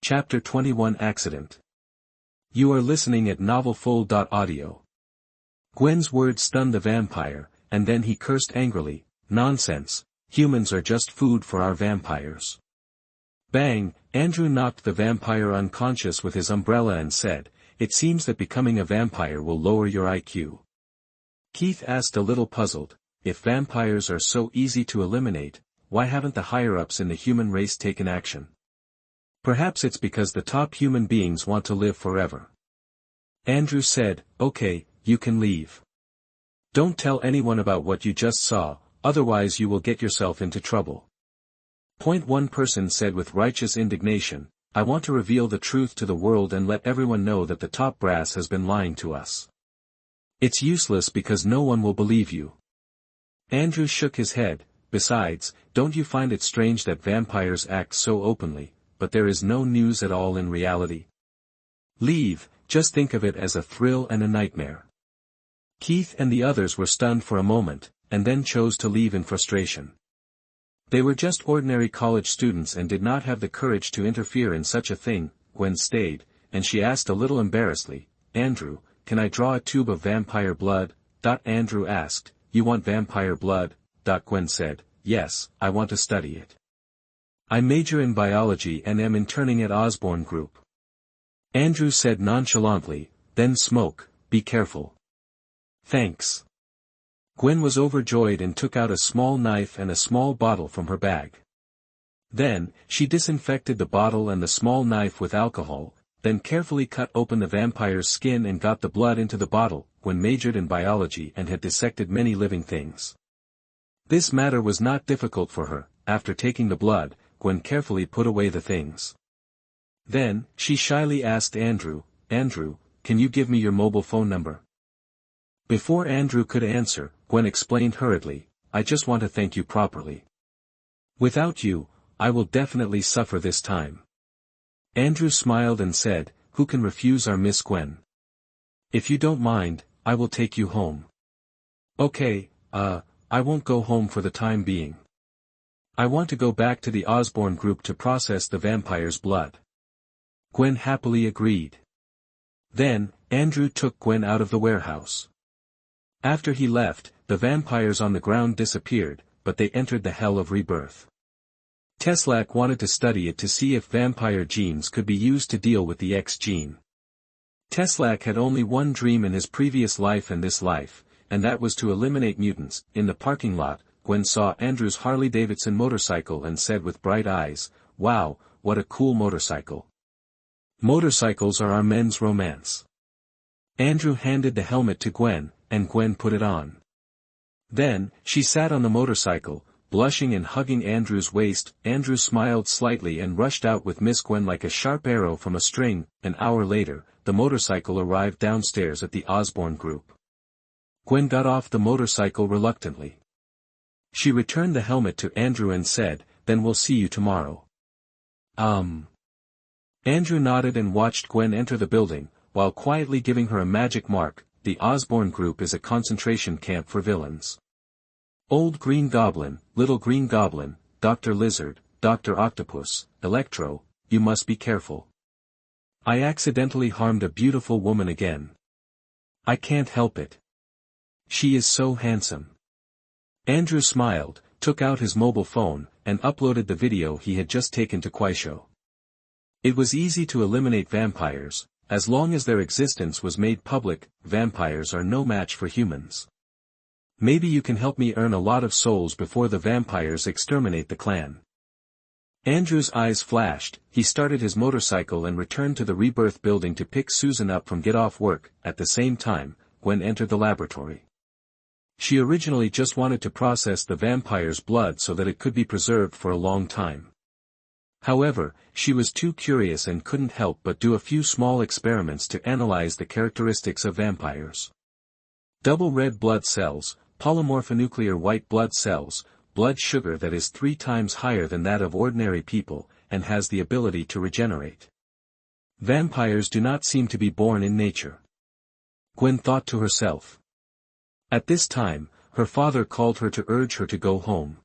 Chapter 21 Accident. You are listening at MaleProtagonist. Gwen's words stunned the vampire, and then he cursed angrily, "Nonsense, humans are just food for our vampires." Bang! Andrew knocked the vampire unconscious with his umbrella and said, "It seems that becoming a vampire will lower your IQ. Keith asked a little puzzled, if vampires are so easy to eliminate, why haven't the higher-ups in the human race taken action? Perhaps it's because the top human beings want to live forever. Andrew said, "Okay, you can leave. Don't tell anyone about what you just saw, otherwise you will get yourself into trouble." One person said with righteous indignation, "I want to reveal the truth to the world and let everyone know that the top brass has been lying to us. It's useless because no one will believe you." Andrew shook his head. "Besides, don't you find it strange that vampires act so openly, but there is no news at all in reality? Leave, just think of it as a thrill and a nightmare." Keith and the others were stunned for a moment, and then chose to leave in frustration. They were just ordinary college students and did not have the courage to interfere in such a thing. Gwen stayed, and she asked a little embarrassedly, "Andrew, can I draw a tube of vampire blood?" Andrew asked, "You want vampire blood?" Gwen said, "Yes, I want to study it. I major in biology and am interning at Osborne Group." Andrew said nonchalantly, "Then smoke, be careful." "Thanks." Gwen was overjoyed and took out a small knife and a small bottle from her bag. Then, she disinfected the bottle and the small knife with alcohol, then carefully cut open the vampire's skin and got the blood into the bottle. Gwen majored in biology and had dissected many living things. This matter was not difficult for her. After taking the blood, Gwen carefully put away the things. Then, she shyly asked Andrew, "Andrew, can you give me your mobile phone number?" Before Andrew could answer, Gwen explained hurriedly, "I just want to thank you properly. Without you, I will definitely suffer this time." Andrew smiled and said, "Who can refuse our Miss Gwen? If you don't mind, I will take you home." "Okay, I won't go home for the time being. I want to go back to the Osborne Group to process the vampire's blood." Gwen happily agreed. Then, Andrew took Gwen out of the warehouse. After he left, the vampires on the ground disappeared, but they entered the hell of rebirth. Teslac wanted to study it to see if vampire genes could be used to deal with the X gene. Teslac had only one dream in his previous life and this life, and that was to eliminate mutants. In the parking lot, Gwen saw Andrew's Harley-Davidson motorcycle and said with bright eyes, "Wow, what a cool motorcycle. Motorcycles are our men's romance." Andrew handed the helmet to Gwen, and Gwen put it on. Then, she sat on the motorcycle, blushing and hugging Andrew's waist. Andrew smiled slightly and rushed out with Miss Gwen like a sharp arrow from a string. An hour later, the motorcycle arrived downstairs at the Osborne Group. Gwen got off the motorcycle reluctantly. She returned the helmet to Andrew and said, "Then we'll see you tomorrow." Andrew nodded and watched Gwen enter the building, while quietly giving her a magic mark. The Osborne Group is a concentration camp for villains. Old Green Goblin, Little Green Goblin, Dr. Lizard, Dr. Octopus, Electro, you must be careful. I accidentally harmed a beautiful woman again. I can't help it. She is so handsome. Andrew smiled, took out his mobile phone, and uploaded the video he had just taken to Quaisho. It was easy to eliminate vampires. As long as their existence was made public, vampires are no match for humans. Maybe you can help me earn a lot of souls before the vampires exterminate the clan. Andrew's eyes flashed. He started his motorcycle and returned to the Rebirth building to pick Susan up from get off work. At the same time, Gwen entered the laboratory. She originally just wanted to process the vampire's blood so that it could be preserved for a long time. However, she was too curious and couldn't help but do a few small experiments to analyze the characteristics of vampires. Double red blood cells, polymorphonuclear white blood cells, blood sugar that is 3 times higher than that of ordinary people, and has the ability to regenerate. Vampires do not seem to be born in nature. Gwen thought to herself. At this time, her father called her to urge her to go home.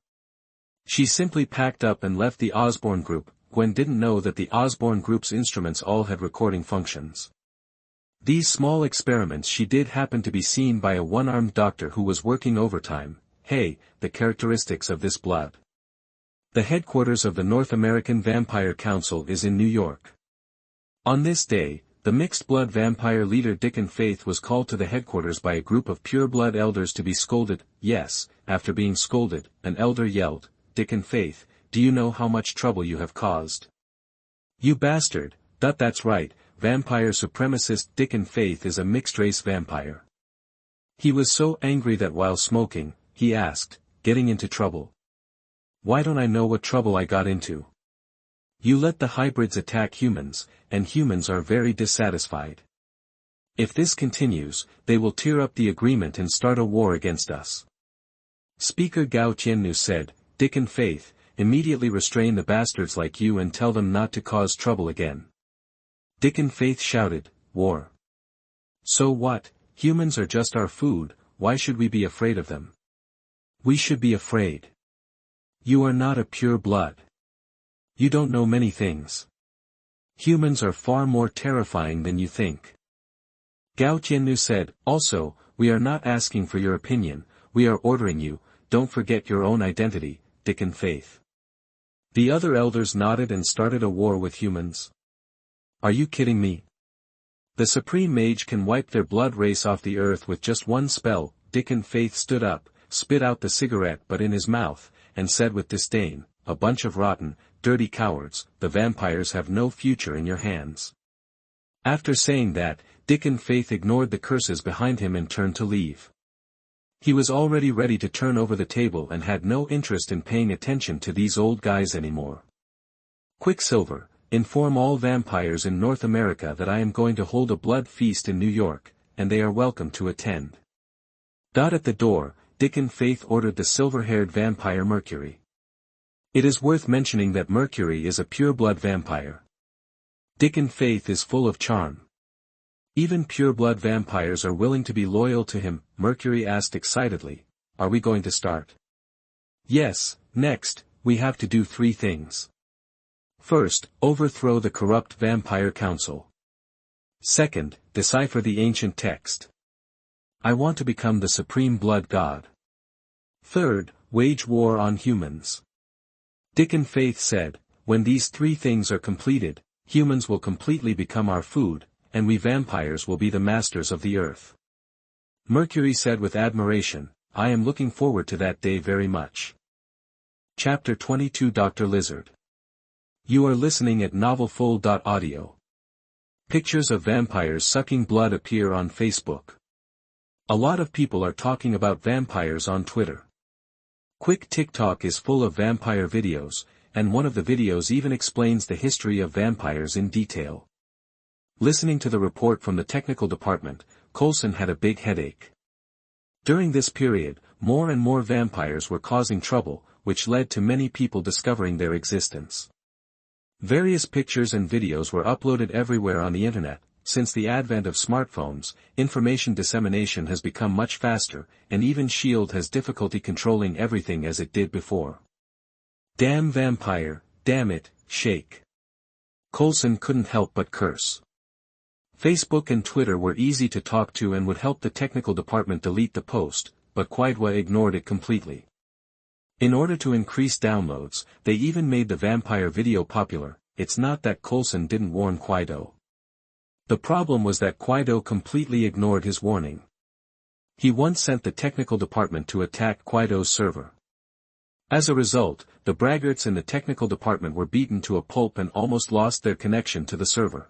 She simply packed up and left the Osborne Group. Gwen didn't know that the Osborne Group's instruments all had recording functions. These small experiments she did happen to be seen by a one-armed doctor who was working overtime. Hey, the characteristics of this blood. The headquarters of the North American Vampire Council is in New York. On this day, the mixed-blood vampire leader Dickon Faith was called to the headquarters by a group of pure-blood elders to be scolded. Yes, after being scolded, an elder yelled, "Dickon Faith, do you know how much trouble you have caused? You bastard!" That's right, vampire supremacist Dickon Faith is a mixed-race vampire. He was so angry that while smoking, he asked, "Getting into trouble? Why don't I know what trouble I got into? You let the hybrids attack humans, and humans are very dissatisfied. If this continues, they will tear up the agreement and start a war against us." Speaker Gao Tiannu said, "Dickon Faith, immediately restrain the bastards like you and tell them not to cause trouble again." Dickon Faith shouted, "War? So what? Humans are just our food, why should we be afraid of them? We should be afraid. You are not a pure blood. You don't know many things. Humans are far more terrifying than you think." Gao Tiannu said, "Also, we are not asking for your opinion, we are ordering you, don't forget your own identity, Dickon Faith." The other elders nodded and started a war with humans. Are you kidding me? The Supreme Mage can wipe their blood race off the earth with just one spell. Dickon Faith stood up, spit out the cigarette but in his mouth, and said with disdain, "A bunch of rotten, dirty cowards, the vampires have no future in your hands." After saying that, Dickon Faith ignored the curses behind him and turned to leave. He was already ready to turn over the table and had no interest in paying attention to these old guys anymore. "Quicksilver, inform all vampires in North America that I am going to hold a blood feast in New York, and they are welcome to attend." At the door, Dickon Faith ordered the silver-haired vampire Mercury. It is worth mentioning that Mercury is a pure-blood vampire. Dickon Faith is full of charm. Even pure-blood vampires are willing to be loyal to him. Mercury asked excitedly, "Are we going to start?" "Yes, next, we have to do 3 things. First, overthrow the corrupt Vampire Council. Second, decipher the ancient text. I want to become the supreme blood god. Third, wage war on humans." Dickon Faith said, "When these 3 things are completed, humans will completely become our food, and we vampires will be the masters of the earth." Mercury said with admiration, "I am looking forward to that day very much." Chapter 22 Dr. Lizard. You are listening at MaleProtagonist. Pictures of vampires sucking blood appear on Facebook. A lot of people are talking about vampires on Twitter. Quick TikTok is full of vampire videos, and one of the videos even explains the history of vampires in detail. Listening to the report from the technical department, Coulson had a big headache. During this period, more and more vampires were causing trouble, which led to many people discovering their existence. Various pictures and videos were uploaded everywhere on the internet. Since the advent of smartphones, information dissemination has become much faster, and even S.H.I.E.L.D. has difficulty controlling everything as it did before. Damn vampire, damn it, shake. Coulson couldn't help but curse. Facebook and Twitter were easy to talk to and would help the technical department delete the post, but Quidwa ignored it completely. In order to increase downloads, they even made the vampire video popular. It's not that Coulson didn't warn Quidwa. The problem was that Quidwa completely ignored his warning. He once sent the technical department to attack Quidwa's server. As a result, the braggarts in the technical department were beaten to a pulp and almost lost their connection to the server.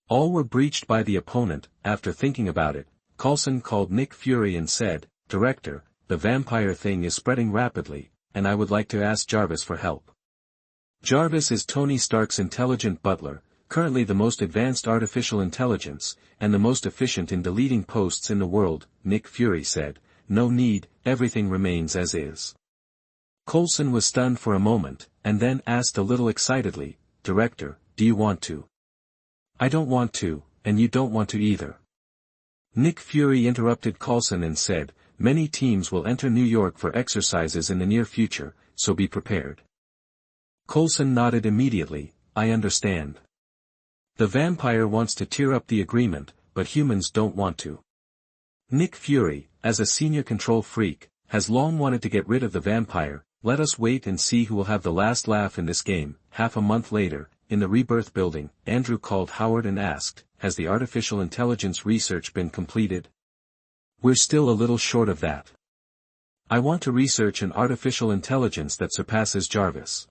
All were breached by the opponent. After thinking about it, Coulson called Nick Fury and said, "Director, the vampire thing is spreading rapidly, and I would like to ask Jarvis for help." Jarvis is Tony Stark's intelligent butler, currently the most advanced artificial intelligence, and the most efficient in deleting posts in the world. Nick Fury said, "No need, everything remains as is." Coulson was stunned for a moment, and then asked a little excitedly, "Director, do you want to?" "I don't want to, and you don't want to either." Nick Fury interrupted Coulson and said, "Many teams will enter New York for exercises in the near future, so be prepared." Coulson nodded immediately. I understand. The vampire wants to tear up the agreement, but humans don't want to. Nick Fury, as a senior control freak, has long wanted to get rid of the vampire. Let us wait and see who will have the last laugh in this game. Half a month later, in the Rebirth building, Andrew called Howard and asked, has the artificial intelligence research been completed? We're still a little short of that. I want to research an artificial intelligence that surpasses Jarvis.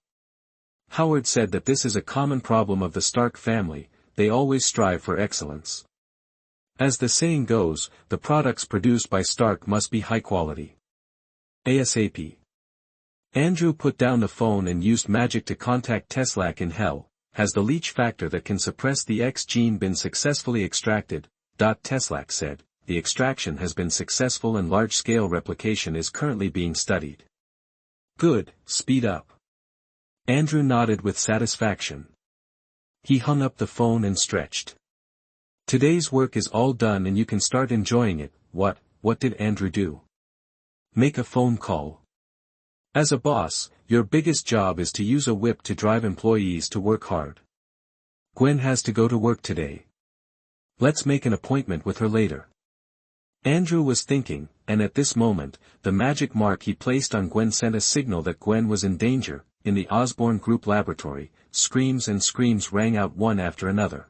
Howard said that this is a common problem of the Stark family, they always strive for excellence. As the saying goes, the products produced by Stark must be high quality. ASAP. Andrew put down the phone and used magic to contact Teslac in Hell. Has the leech factor that can suppress the X gene been successfully extracted? Teslac said, the extraction has been successful and large-scale replication is currently being studied. Good, speed up. Andrew nodded with satisfaction. He hung up the phone and stretched. Today's work is all done and you can start enjoying it. What did Andrew do? Make a phone call. As a boss, your biggest job is to use a whip to drive employees to work hard. Gwen has to go to work today. Let's make an appointment with her later. Andrew was thinking, and at this moment, the magic mark he placed on Gwen sent a signal that Gwen was in danger. In the Osborne Group laboratory, screams and screams rang out one after another.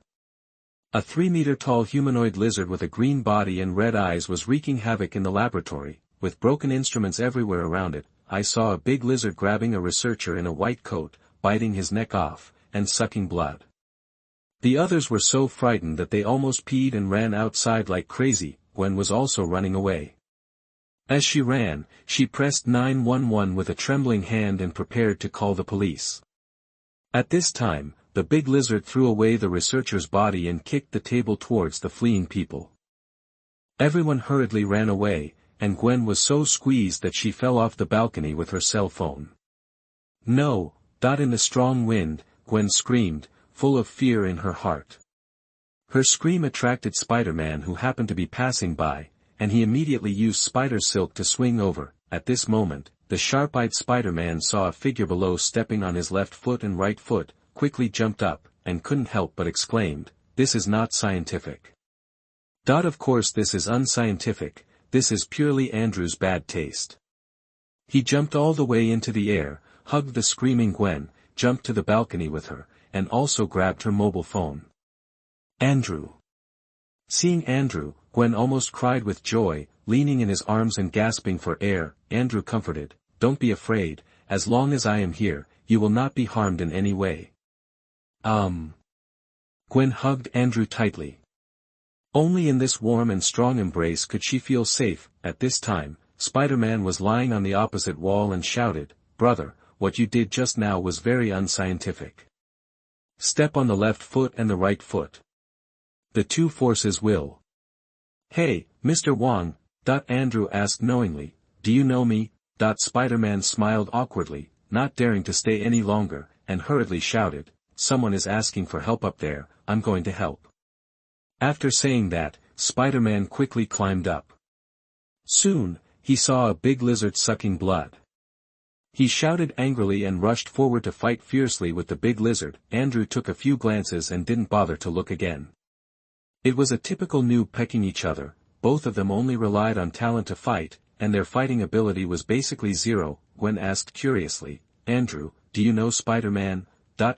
A 3-meter-tall humanoid lizard with a green body and red eyes was wreaking havoc in the laboratory, with broken instruments everywhere around it. I saw a big lizard grabbing a researcher in a white coat, biting his neck off, and sucking blood. The others were so frightened that they almost peed and ran outside like crazy. Gwen was also running away. As she ran, she pressed 911 with a trembling hand and prepared to call the police. At this time, the big lizard threw away the researcher's body and kicked the table towards the fleeing people. Everyone hurriedly ran away, and Gwen was so squeezed that she fell off the balcony with her cell phone. No, in the strong wind, Gwen screamed, full of fear in her heart. Her scream attracted Spider-Man who happened to be passing by, and he immediately used spider silk to swing over. At this moment, the sharp-eyed Spider-Man saw a figure below stepping on his left foot and right foot, quickly jumped up, and couldn't help but exclaimed, "This is not scientific." Of course this is unscientific, this is purely Andrew's bad taste. He jumped all the way into the air, hugged the screaming Gwen, jumped to the balcony with her, and also grabbed her mobile phone. Andrew. Seeing Andrew, Gwen almost cried with joy, leaning in his arms and gasping for air. Andrew comforted, "Don't be afraid, as long as I am here, you will not be harmed in any way." Gwen hugged Andrew tightly. Only in this warm and strong embrace could she feel safe. At this time, Spider-Man was lying on the opposite wall and shouted, "Brother, what you did just now was very unscientific. Step on the left foot and the right foot. The two forces will." "Hey, Mr. Wong," Andrew asked knowingly, "do you know me?" Spider-Man smiled awkwardly, not daring to stay any longer, and hurriedly shouted, "Someone is asking for help up there, I'm going to help." After saying that, Spider-Man quickly climbed up. Soon, he saw a big lizard sucking blood. He shouted angrily and rushed forward to fight fiercely with the big lizard. Andrew took a few glances and didn't bother to look again. It was a typical noob pecking each other, both of them only relied on talent to fight, and their fighting ability was basically zero. Gwen asked curiously, "Andrew, do you know Spider-Man?"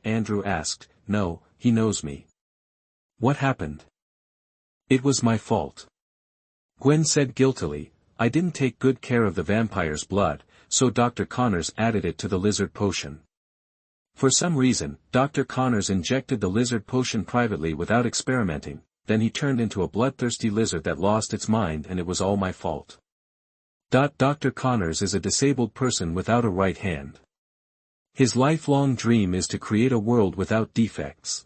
Andrew asked, "No, he knows me." "What happened?" "It was my fault." Gwen said guiltily, "I didn't take good care of the vampire's blood, so Dr. Connors added it to the lizard potion. For some reason, Dr. Connors injected the lizard potion privately without experimenting, then he turned into a bloodthirsty lizard that lost its mind and it was all my fault. Dr. Connors is a disabled person without a right hand. His lifelong dream is to create a world without defects.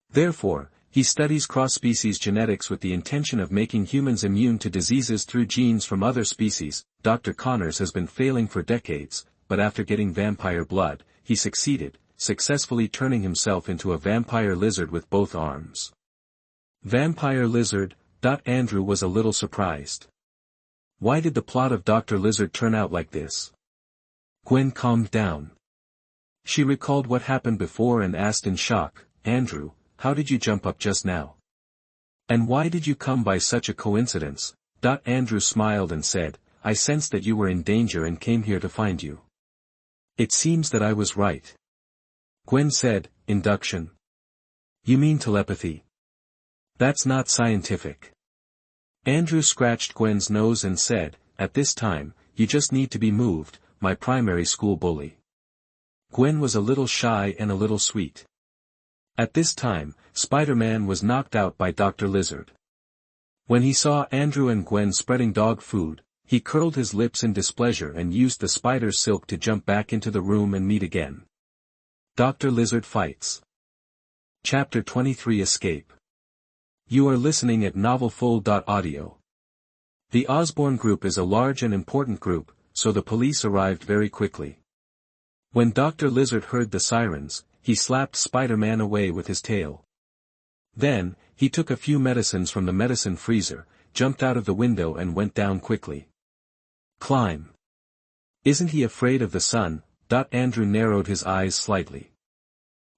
Therefore, he studies cross-species genetics with the intention of making humans immune to diseases through genes from other species. Dr. Connors has been failing for decades, but after getting vampire blood, he successfully turning himself into a vampire lizard with both arms." Vampire lizard, Andrew was a little surprised. Why did the plot of Dr. Lizard turn out like this? Gwen calmed down. She recalled what happened before and asked in shock, Andrew, how did you jump up just now? And why did you come by such a coincidence? Andrew smiled and said, I sensed that you were in danger and came here to find you. It seems that I was right. Gwen said, induction. You mean telepathy? That's not scientific. Andrew scratched Gwen's nose and said, at this time, you just need to be moved, my primary school bully. Gwen was a little shy and a little sweet. At this time, Spider-Man was knocked out by Dr. Lizard. When he saw Andrew and Gwen spreading dog food, he curled his lips in displeasure and used the spider's silk to jump back into the room and meet again. Dr. Lizard fights. Chapter 23 Escape. You are listening at NovelFlow.audio. The Osborn group is a large and important group, so the police arrived very quickly. When Dr. Lizard heard the sirens, he slapped Spider-Man away with his tail. Then, he took a few medicines from the medicine freezer, jumped out of the window and went down quickly. Climb. Isn't he afraid of the sun? Andrew narrowed his eyes slightly.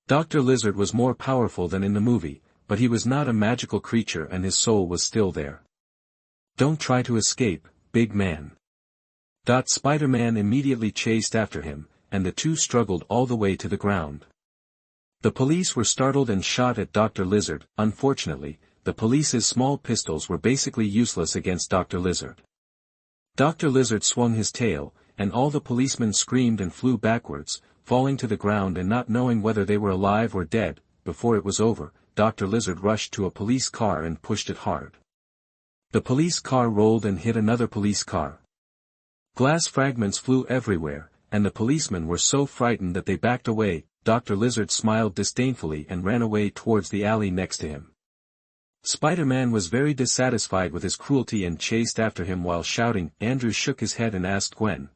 Dr. Lizard was more powerful than in the movie, but he was not a magical creature and his soul was still there. Don't try to escape, big man. Spider-Man immediately chased after him, and the two struggled all the way to the ground. The police were startled and shot at Dr. Lizard. Unfortunately, the police's small pistols were basically useless against Dr. Lizard. Dr. Lizard swung his tail, and all the policemen screamed and flew backwards, falling to the ground and not knowing whether they were alive or dead. Before it was over, Dr. Lizard rushed to a police car and pushed it hard. The police car rolled and hit another police car. Glass fragments flew everywhere, and the policemen were so frightened that they backed away. Dr. Lizard smiled disdainfully and ran away towards the alley next to him. Spider-Man was very dissatisfied with his cruelty and chased after him while shouting. Andrew shook his head and asked Gwen,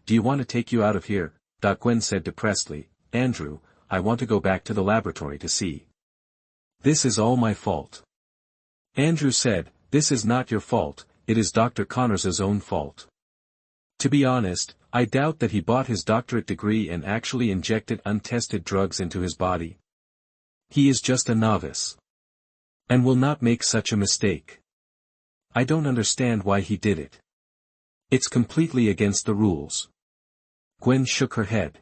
do you want to take you out of here? Gwen said depressedly, Andrew, I want to go back to the laboratory to see. This is all my fault. Andrew said, this is not your fault, it is Dr. Connors's own fault. To be honest, I doubt that he bought his doctorate degree and actually injected untested drugs into his body. He is just a novice. And will not make such a mistake. I don't understand why he did it. It's completely against the rules. Gwen shook her head.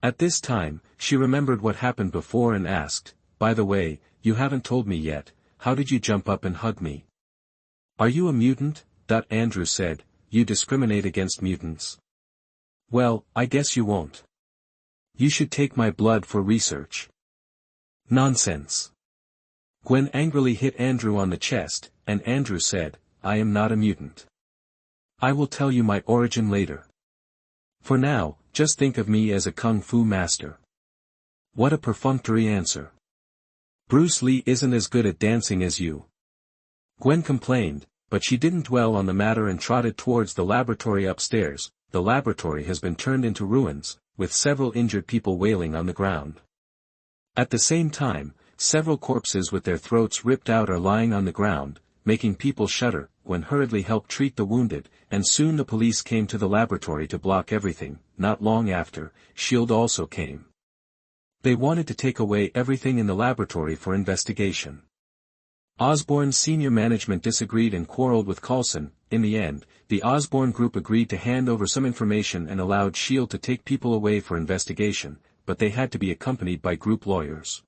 At this time, she remembered what happened before and asked, by the way, you haven't told me yet, how did you jump up and hug me? Are you a mutant? Andrew said, you discriminate against mutants. Well, I guess you won't. You should take my blood for research. Nonsense. Gwen angrily hit Andrew on the chest, and Andrew said, I am not a mutant. I will tell you my origin later. For now, just think of me as a kung fu master. What a perfunctory answer. Bruce Lee isn't as good at dancing as you. Gwen complained, but she didn't dwell on the matter and trotted towards the laboratory upstairs. The laboratory has been turned into ruins, with several injured people wailing on the ground. At the same time, several corpses with their throats ripped out are lying on the ground, making people shudder. Gwen hurriedly helped treat the wounded, and soon the police came to the laboratory to block everything. Not long after, S.H.I.E.L.D. also came. They wanted to take away everything in the laboratory for investigation. Osborn's senior management disagreed and quarreled with Coulson. In the end, the Osborn group agreed to hand over some information and allowed S.H.I.E.L.D. to take people away for investigation, but they had to be accompanied by group lawyers.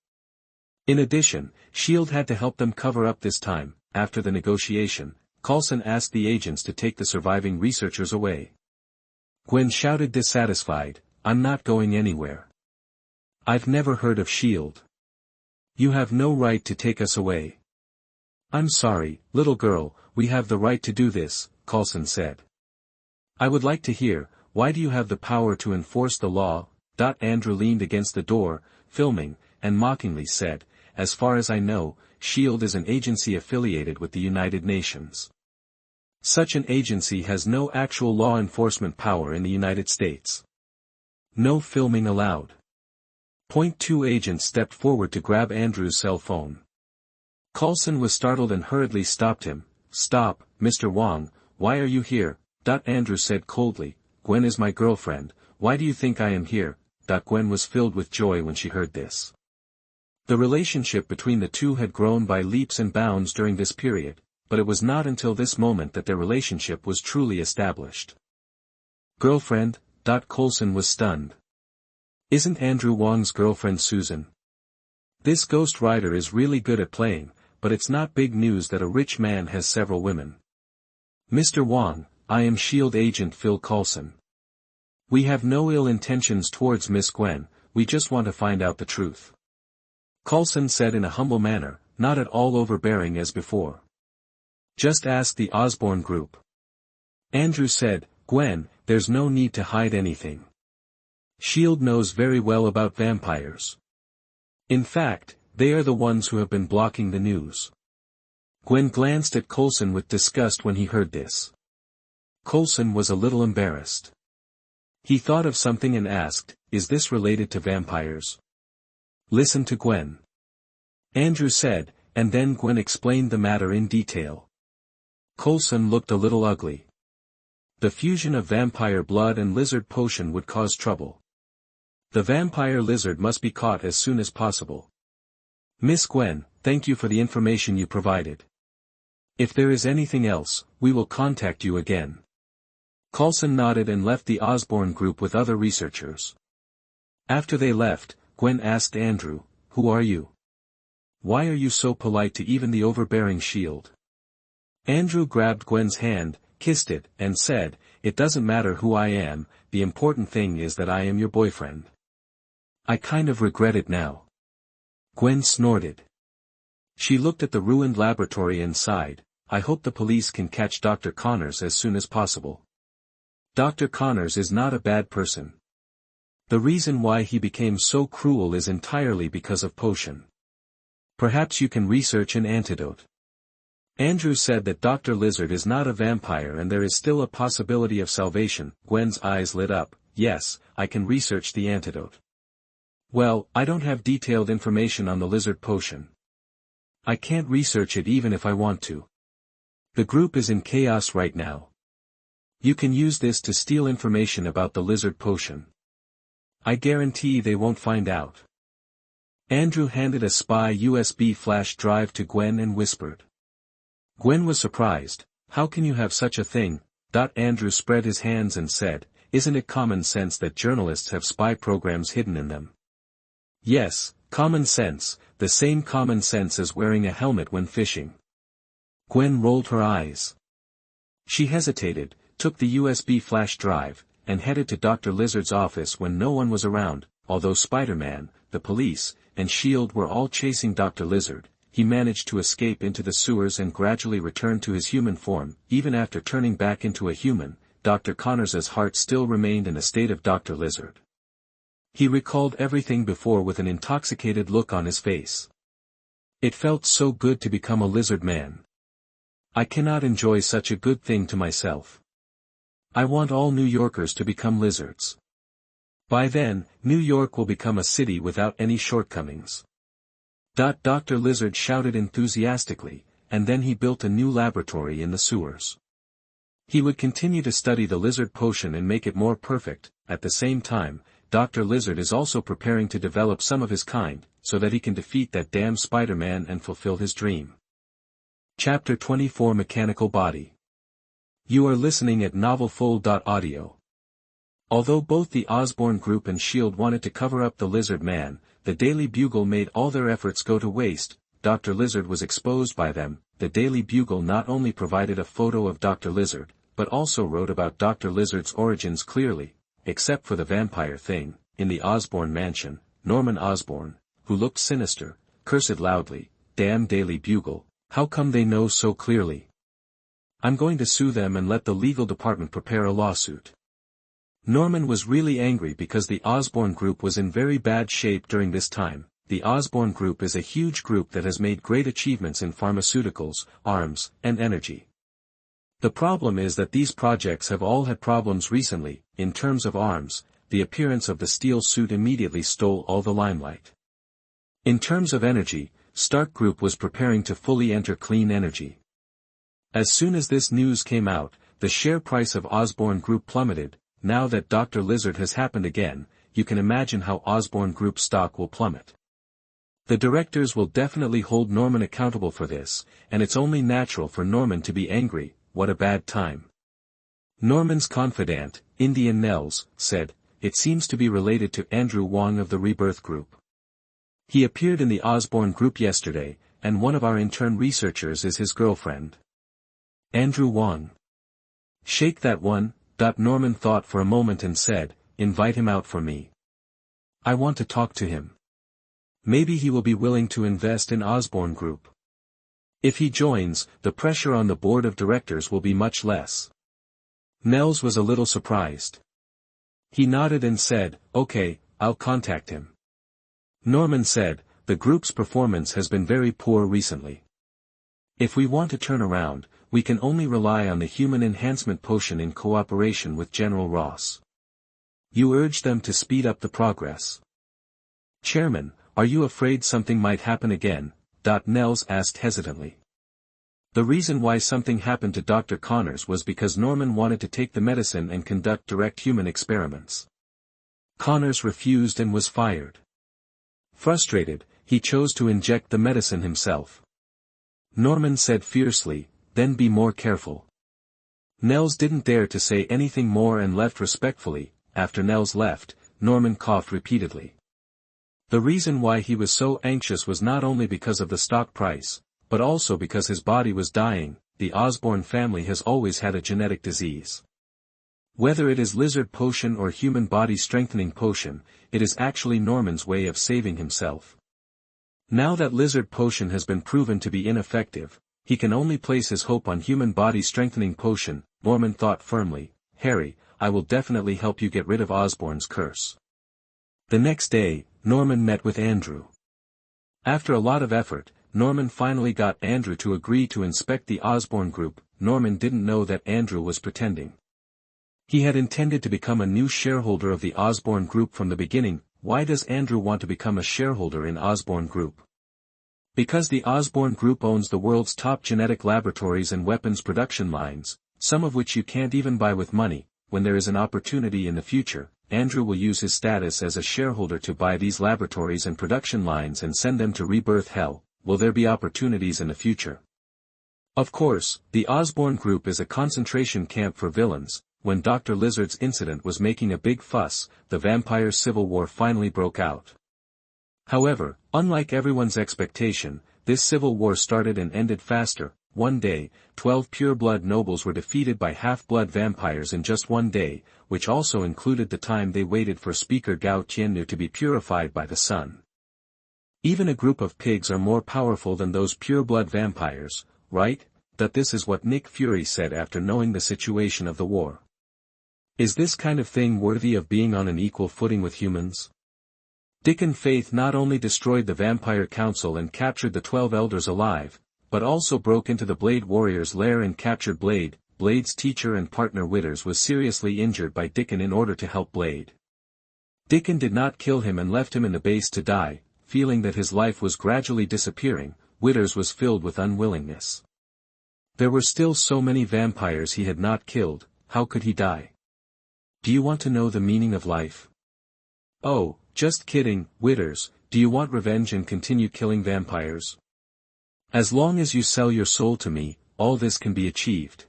In addition, S.H.I.E.L.D. had to help them cover up this time. After the negotiation, Coulson asked the agents to take the surviving researchers away. Gwen shouted dissatisfied, I'm not going anywhere. I've never heard of S.H.I.E.L.D. You have no right to take us away. I'm sorry, little girl, we have the right to do this, Coulson said. I would like to hear, why do you have the power to enforce the law? Andrew leaned against the door, filming, and mockingly said, as far as I know, S.H.I.E.L.D. is an agency affiliated with the United Nations. Such an agency has no actual law enforcement power in the United States. No filming allowed. Point 2 agents stepped forward to grab Andrew's cell phone. Coulson was startled and hurriedly stopped him. Stop, Mr. Wong, why are you here? Andrew said coldly, Gwen is my girlfriend, why do you think I am here? Gwen was filled with joy when she heard this. The relationship between the two had grown by leaps and bounds during this period, but it was not until this moment that their relationship was truly established. Girlfriend? Coulson was stunned. Isn't Andrew Wong's girlfriend Susan? This Ghost Rider is really good at playing, but it's not big news that a rich man has several women. Mr. Wong, I am S.H.I.E.L.D. agent Phil Coulson. We have no ill intentions towards Miss Gwen, we just want to find out the truth. Coulson said in a humble manner, not at all overbearing as before. Just ask the Osborne Group. Andrew said, Gwen, there's no need to hide anything. S.H.I.E.L.D. knows very well about vampires. In fact, they are the ones who have been blocking the news. Gwen glanced at Coulson with disgust when he heard this. Coulson was a little embarrassed. He thought of something and asked, is this related to vampires? Listen to Gwen. Andrew said, and then Gwen explained the matter in detail. Coulson looked a little ugly. The fusion of vampire blood and lizard potion would cause trouble. The vampire lizard must be caught as soon as possible. Miss Gwen, thank you for the information you provided. If there is anything else, we will contact you again. Coulson nodded and left the Osborne Group with other researchers. After they left, Gwen asked Andrew, who are you? Why are you so polite to even the overbearing S.H.I.E.L.D.? Andrew grabbed Gwen's hand, kissed it, and said, it doesn't matter who I am, the important thing is that I am your boyfriend. I kind of regret it now. Gwen snorted. She looked at the ruined laboratory and sighed, I hope the police can catch Dr. Connors as soon as possible. Dr. Connors is not a bad person. The reason why he became so cruel is entirely because of potion. Perhaps you can research an antidote. Andrew said that Dr. Lizard is not a vampire and there is still a possibility of salvation. Gwen's eyes lit up, yes, I can research the antidote. Well, I don't have detailed information on the lizard potion. I can't research it even if I want to. The group is in chaos right now. You can use this to steal information about the lizard potion. I guarantee they won't find out. Andrew handed a spy USB flash drive to Gwen and whispered. Gwen was surprised, how can you have such a thing? Andrew spread his hands and said, isn't it common sense that journalists have spy programs hidden in them? Yes, common sense, the same common sense as wearing a helmet when fishing. Gwen rolled her eyes. She hesitated, took the USB flash drive, and headed to Dr. Lizard's office when no one was around. Although Spider-Man, the police, and S.H.I.E.L.D. were all chasing Dr. Lizard, he managed to escape into the sewers and gradually return to his human form. Even after turning back into a human, Dr. Connors's heart still remained in a state of Dr. Lizard. He recalled everything before with an intoxicated look on his face. It felt so good to become a lizard man. I cannot enjoy such a good thing to myself. I want all New Yorkers to become lizards. By then, New York will become a city without any shortcomings. Dr. Lizard shouted enthusiastically, and then he built a new laboratory in the sewers. He would continue to study the lizard potion and make it more perfect. At the same time, Dr. Lizard is also preparing to develop some of his kind, so that he can defeat that damn Spider-Man and fulfill his dream. Chapter 24 Mechanical Body. You are listening at MaleProtagonist. Although both the Osborne Group and S.H.I.E.L.D. wanted to cover up the Lizard Man, the Daily Bugle made all their efforts go to waste. Dr. Lizard was exposed by them. The Daily Bugle not only provided a photo of Dr. Lizard, but also wrote about Dr. Lizard's origins clearly, except for the vampire thing. In the Osborne mansion, Norman Osborn, who looked sinister, cursed loudly, "Damn Daily Bugle, how come they know so clearly? I'm going to sue them and let the legal department prepare a lawsuit." Norman was really angry because the Osborne Group was in very bad shape during this time. The Osborne Group is a huge group that has made great achievements in pharmaceuticals, arms, and energy. The problem is that these projects have all had problems recently. In terms of arms, the appearance of the steel suit immediately stole all the limelight. In terms of energy, Stark Group was preparing to fully enter clean energy. As soon as this news came out, the share price of Osborne Group plummeted. Now that Dr. Lizard has happened again, you can imagine how Osborne Group stock will plummet. The directors will definitely hold Norman accountable for this, and it's only natural for Norman to be angry. What a bad time. Norman's confidant, Indian Nels, said, "It seems to be related to Andrew Wong of the Rebirth Group. He appeared in the Osborne Group yesterday, and one of our intern researchers is his girlfriend." Andrew Wong. Shake that one. Norman thought for a moment and said, "Invite him out for me. I want to talk to him. Maybe he will be willing to invest in Osborne Group. If he joins, the pressure on the board of directors will be much less." Nels was a little surprised. He nodded and said, "Okay, I'll contact him." Norman said, "The group's performance has been very poor recently. If we want to turn around, we can only rely on the human enhancement potion in cooperation with General Ross. You urge them to speed up the progress." "Chairman, are you afraid something might happen again?" Nels asked hesitantly. The reason why something happened to Dr. Connors was because Norman wanted to take the medicine and conduct direct human experiments. Connors refused and was fired. Frustrated, he chose to inject the medicine himself. Norman said fiercely, "Then be more careful." Nels didn't dare to say anything more and left respectfully. After Nels left, Norman coughed repeatedly. The reason why he was so anxious was not only because of the stock price, but also because his body was dying. The Osborne family has always had a genetic disease. Whether it is lizard potion or human body strengthening potion, it is actually Norman's way of saving himself. Now that lizard potion has been proven to be ineffective, he can only place his hope on human body strengthening potion. Norman thought firmly, "Harry, I will definitely help you get rid of Osborne's curse." The next day, Norman met with Andrew. After a lot of effort, Norman finally got Andrew to agree to inspect the Osborne Group. Norman didn't know that Andrew was pretending. He had intended to become a new shareholder of the Osborne Group from the beginning. Why does Andrew want to become a shareholder in Osborne Group? Because the Osborne Group owns the world's top genetic laboratories and weapons production lines, some of which you can't even buy with money. When there is an opportunity in the future, Andrew will use his status as a shareholder to buy these laboratories and production lines and send them to rebirth hell. Will there be opportunities in the future? Of course, the Osborne Group is a concentration camp for villains. When Dr. Lizard's incident was making a big fuss, the vampire civil war finally broke out. However, unlike everyone's expectation, this civil war started and ended faster. One day, 12 pure-blood nobles were defeated by half-blood vampires in just one day, which also included the time they waited for Speaker Gao Tiannu to be purified by the sun. Even a group of pigs are more powerful than those pure-blood vampires, right? This is what Nick Fury said after knowing the situation of the war. Is this kind of thing worthy of being on an equal footing with humans? Dickon Faith not only destroyed the Vampire Council and captured the 12 elders alive, but also broke into the Blade Warrior's lair and captured Blade. Blade's teacher and partner Withers was seriously injured by Dickon in order to help Blade. Dickon did not kill him and left him in the base to die. Feeling that his life was gradually disappearing, Withers was filled with unwillingness. There were still so many vampires he had not killed. How could he die? Do you want to know the meaning of life? Oh, just kidding, Withers. Do you want revenge and continue killing vampires? As long as you sell your soul to me, all this can be achieved.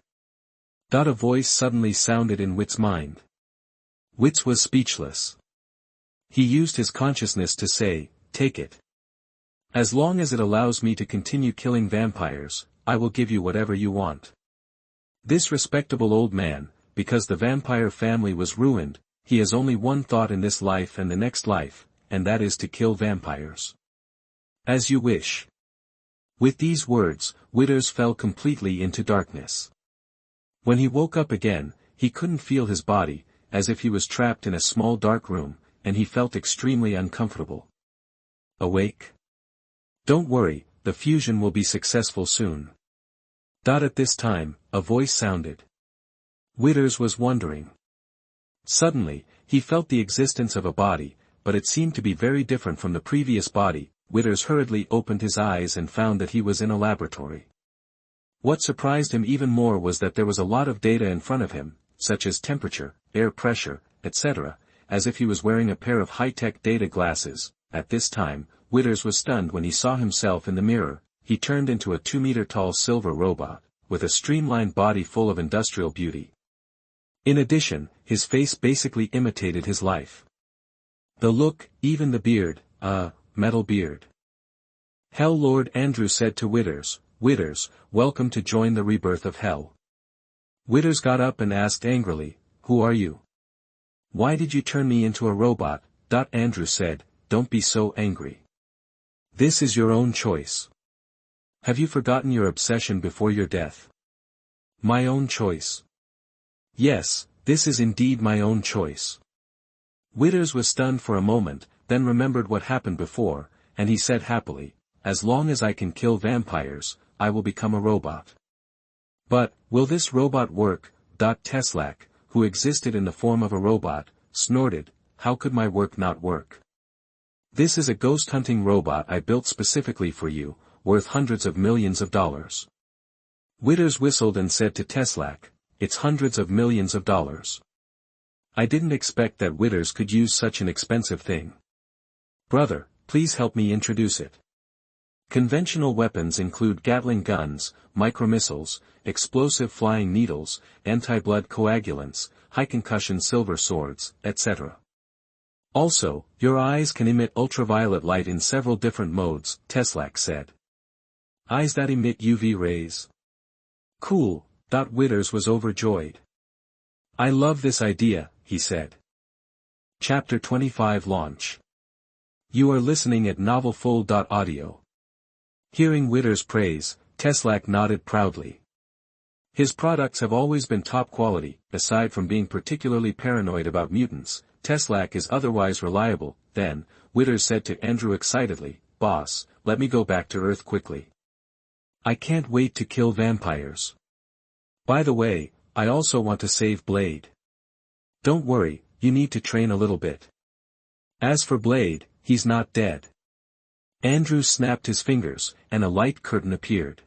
A voice suddenly sounded in Wit's mind. Wit was speechless. He used his consciousness to say, "Take it. As long as it allows me to continue killing vampires, I will give you whatever you want." This respectable old man, because the vampire family was ruined, he has only one thought in this life and the next life, and that is to kill vampires. As you wish. With these words, Withers fell completely into darkness. When he woke up again, he couldn't feel his body, as if he was trapped in a small dark room, and he felt extremely uncomfortable. Awake? Don't worry, the fusion will be successful soon. At this time, a voice sounded. Withers was wondering. Suddenly, he felt the existence of a body, but it seemed to be very different from the previous body. Withers hurriedly opened his eyes and found that he was in a laboratory. What surprised him even more was that there was a lot of data in front of him, such as temperature, air pressure, etc., as if he was wearing a pair of high-tech data glasses. At this time, Withers was stunned when he saw himself in the mirror. He turned into a 2-meter-tall silver robot, with a streamlined body full of industrial beauty. In addition, his face basically imitated his life. The look, even the beard, metal beard. Hell Lord Andrew said to Withers, "Withers, welcome to join the rebirth of hell." Withers got up and asked angrily, "Who are you? Why did you turn me into a robot?" Andrew said, "Don't be so angry. This is your own choice. Have you forgotten your obsession before your death?" "My own choice?" "Yes, this is indeed my own choice." Withers was stunned for a moment, then remembered what happened before, and he said happily, "As long as I can kill vampires, I will become a robot." "But, will this robot work?" Teslac, who existed in the form of a robot, snorted, "How could my work not work? This is a ghost-hunting robot I built specifically for you, worth hundreds of millions of dollars." Withers whistled and said to Teslac, "It's hundreds of millions of dollars." I didn't expect that Withers could use such an expensive thing. "Brother, please help me introduce it." Conventional weapons include Gatling guns, micromissiles, explosive flying needles, anti-blood coagulants, high-concussion silver swords, etc. Also, your eyes can emit ultraviolet light in several different modes, Teslac said. "Eyes that emit UV rays? Cool." Withers was overjoyed. "I love this idea," he said. Chapter 25 Launch. You are listening at MaleProtagonist. Hearing Withers' praise, Teslac nodded proudly. His products have always been top quality. Aside from being particularly paranoid about mutants, Teslac is otherwise reliable. Then, Withers said to Andrew excitedly, "Boss, let me go back to Earth quickly. I can't wait to kill vampires. By the way, I also want to save Blade." "Don't worry, you need to train a little bit. As for Blade, he's not dead." Andrew snapped his fingers, and a light curtain appeared.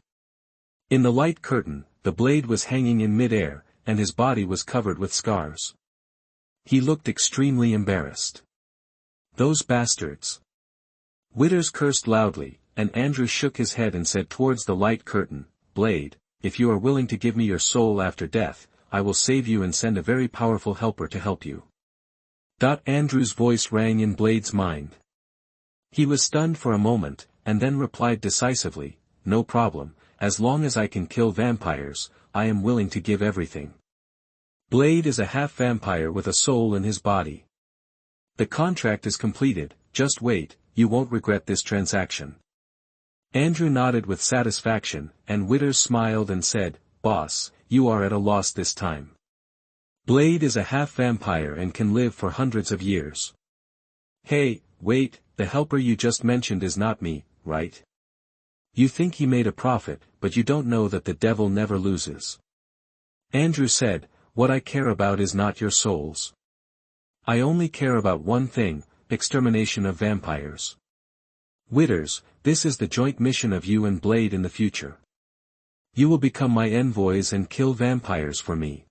In the light curtain, the Blade was hanging in mid-air, and his body was covered with scars. He looked extremely embarrassed. "Those bastards." Withers cursed loudly, and Andrew shook his head and said towards the light curtain, "Blade, if you are willing to give me your soul after death, I will save you and send a very powerful helper to help you." Andrew's voice rang in Blade's mind. He was stunned for a moment, and then replied decisively, "No problem, as long as I can kill vampires, I am willing to give everything." Blade is a half-vampire with a soul in his body. The contract is completed, just wait, you won't regret this transaction. Andrew nodded with satisfaction, and Withers smiled and said, "Boss, you are at a loss this time. Blade is a half-vampire and can live for hundreds of years." "Hey, wait, the helper you just mentioned is not me, right? You think he made a profit, but you don't know that the devil never loses." Andrew said, "What I care about is not your souls. I only care about one thing, extermination of vampires. Withers, this is the joint mission of you and Blade in the future. You will become my envoys and kill vampires for me."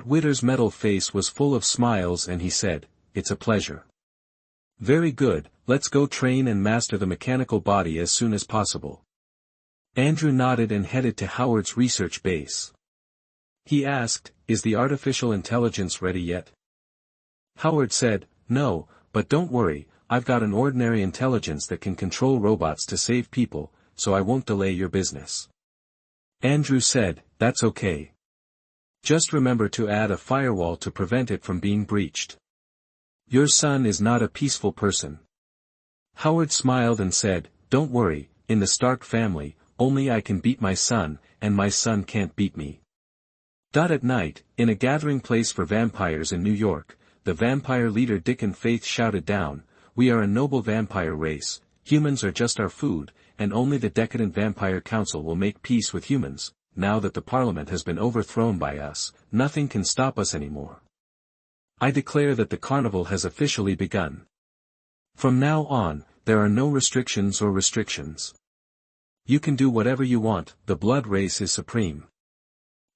Withers' metal face was full of smiles and he said, "It's a pleasure." "Very good, let's go train and master the mechanical body as soon as possible." Andrew nodded and headed to Howard's research base. He asked, "Is the artificial intelligence ready yet?" Howard said, "No, but don't worry, I've got an ordinary intelligence that can control robots to save people, so I won't delay your business." Andrew said, "That's okay. Just remember to add a firewall to prevent it from being breached. Your son is not a peaceful person." Howard smiled and said, "Don't worry, in the Stark family, only I can beat my son, and my son can't beat me." At night, in a gathering place for vampires in New York, the vampire leader Dickon Faith shouted down, "We are a noble vampire race, humans are just our food, and only the decadent vampire council will make peace with humans. Now that the parliament has been overthrown by us, nothing can stop us anymore. I declare that the carnival has officially begun. From now on, there are no restrictions or restrictions. You can do whatever you want, the blood race is supreme.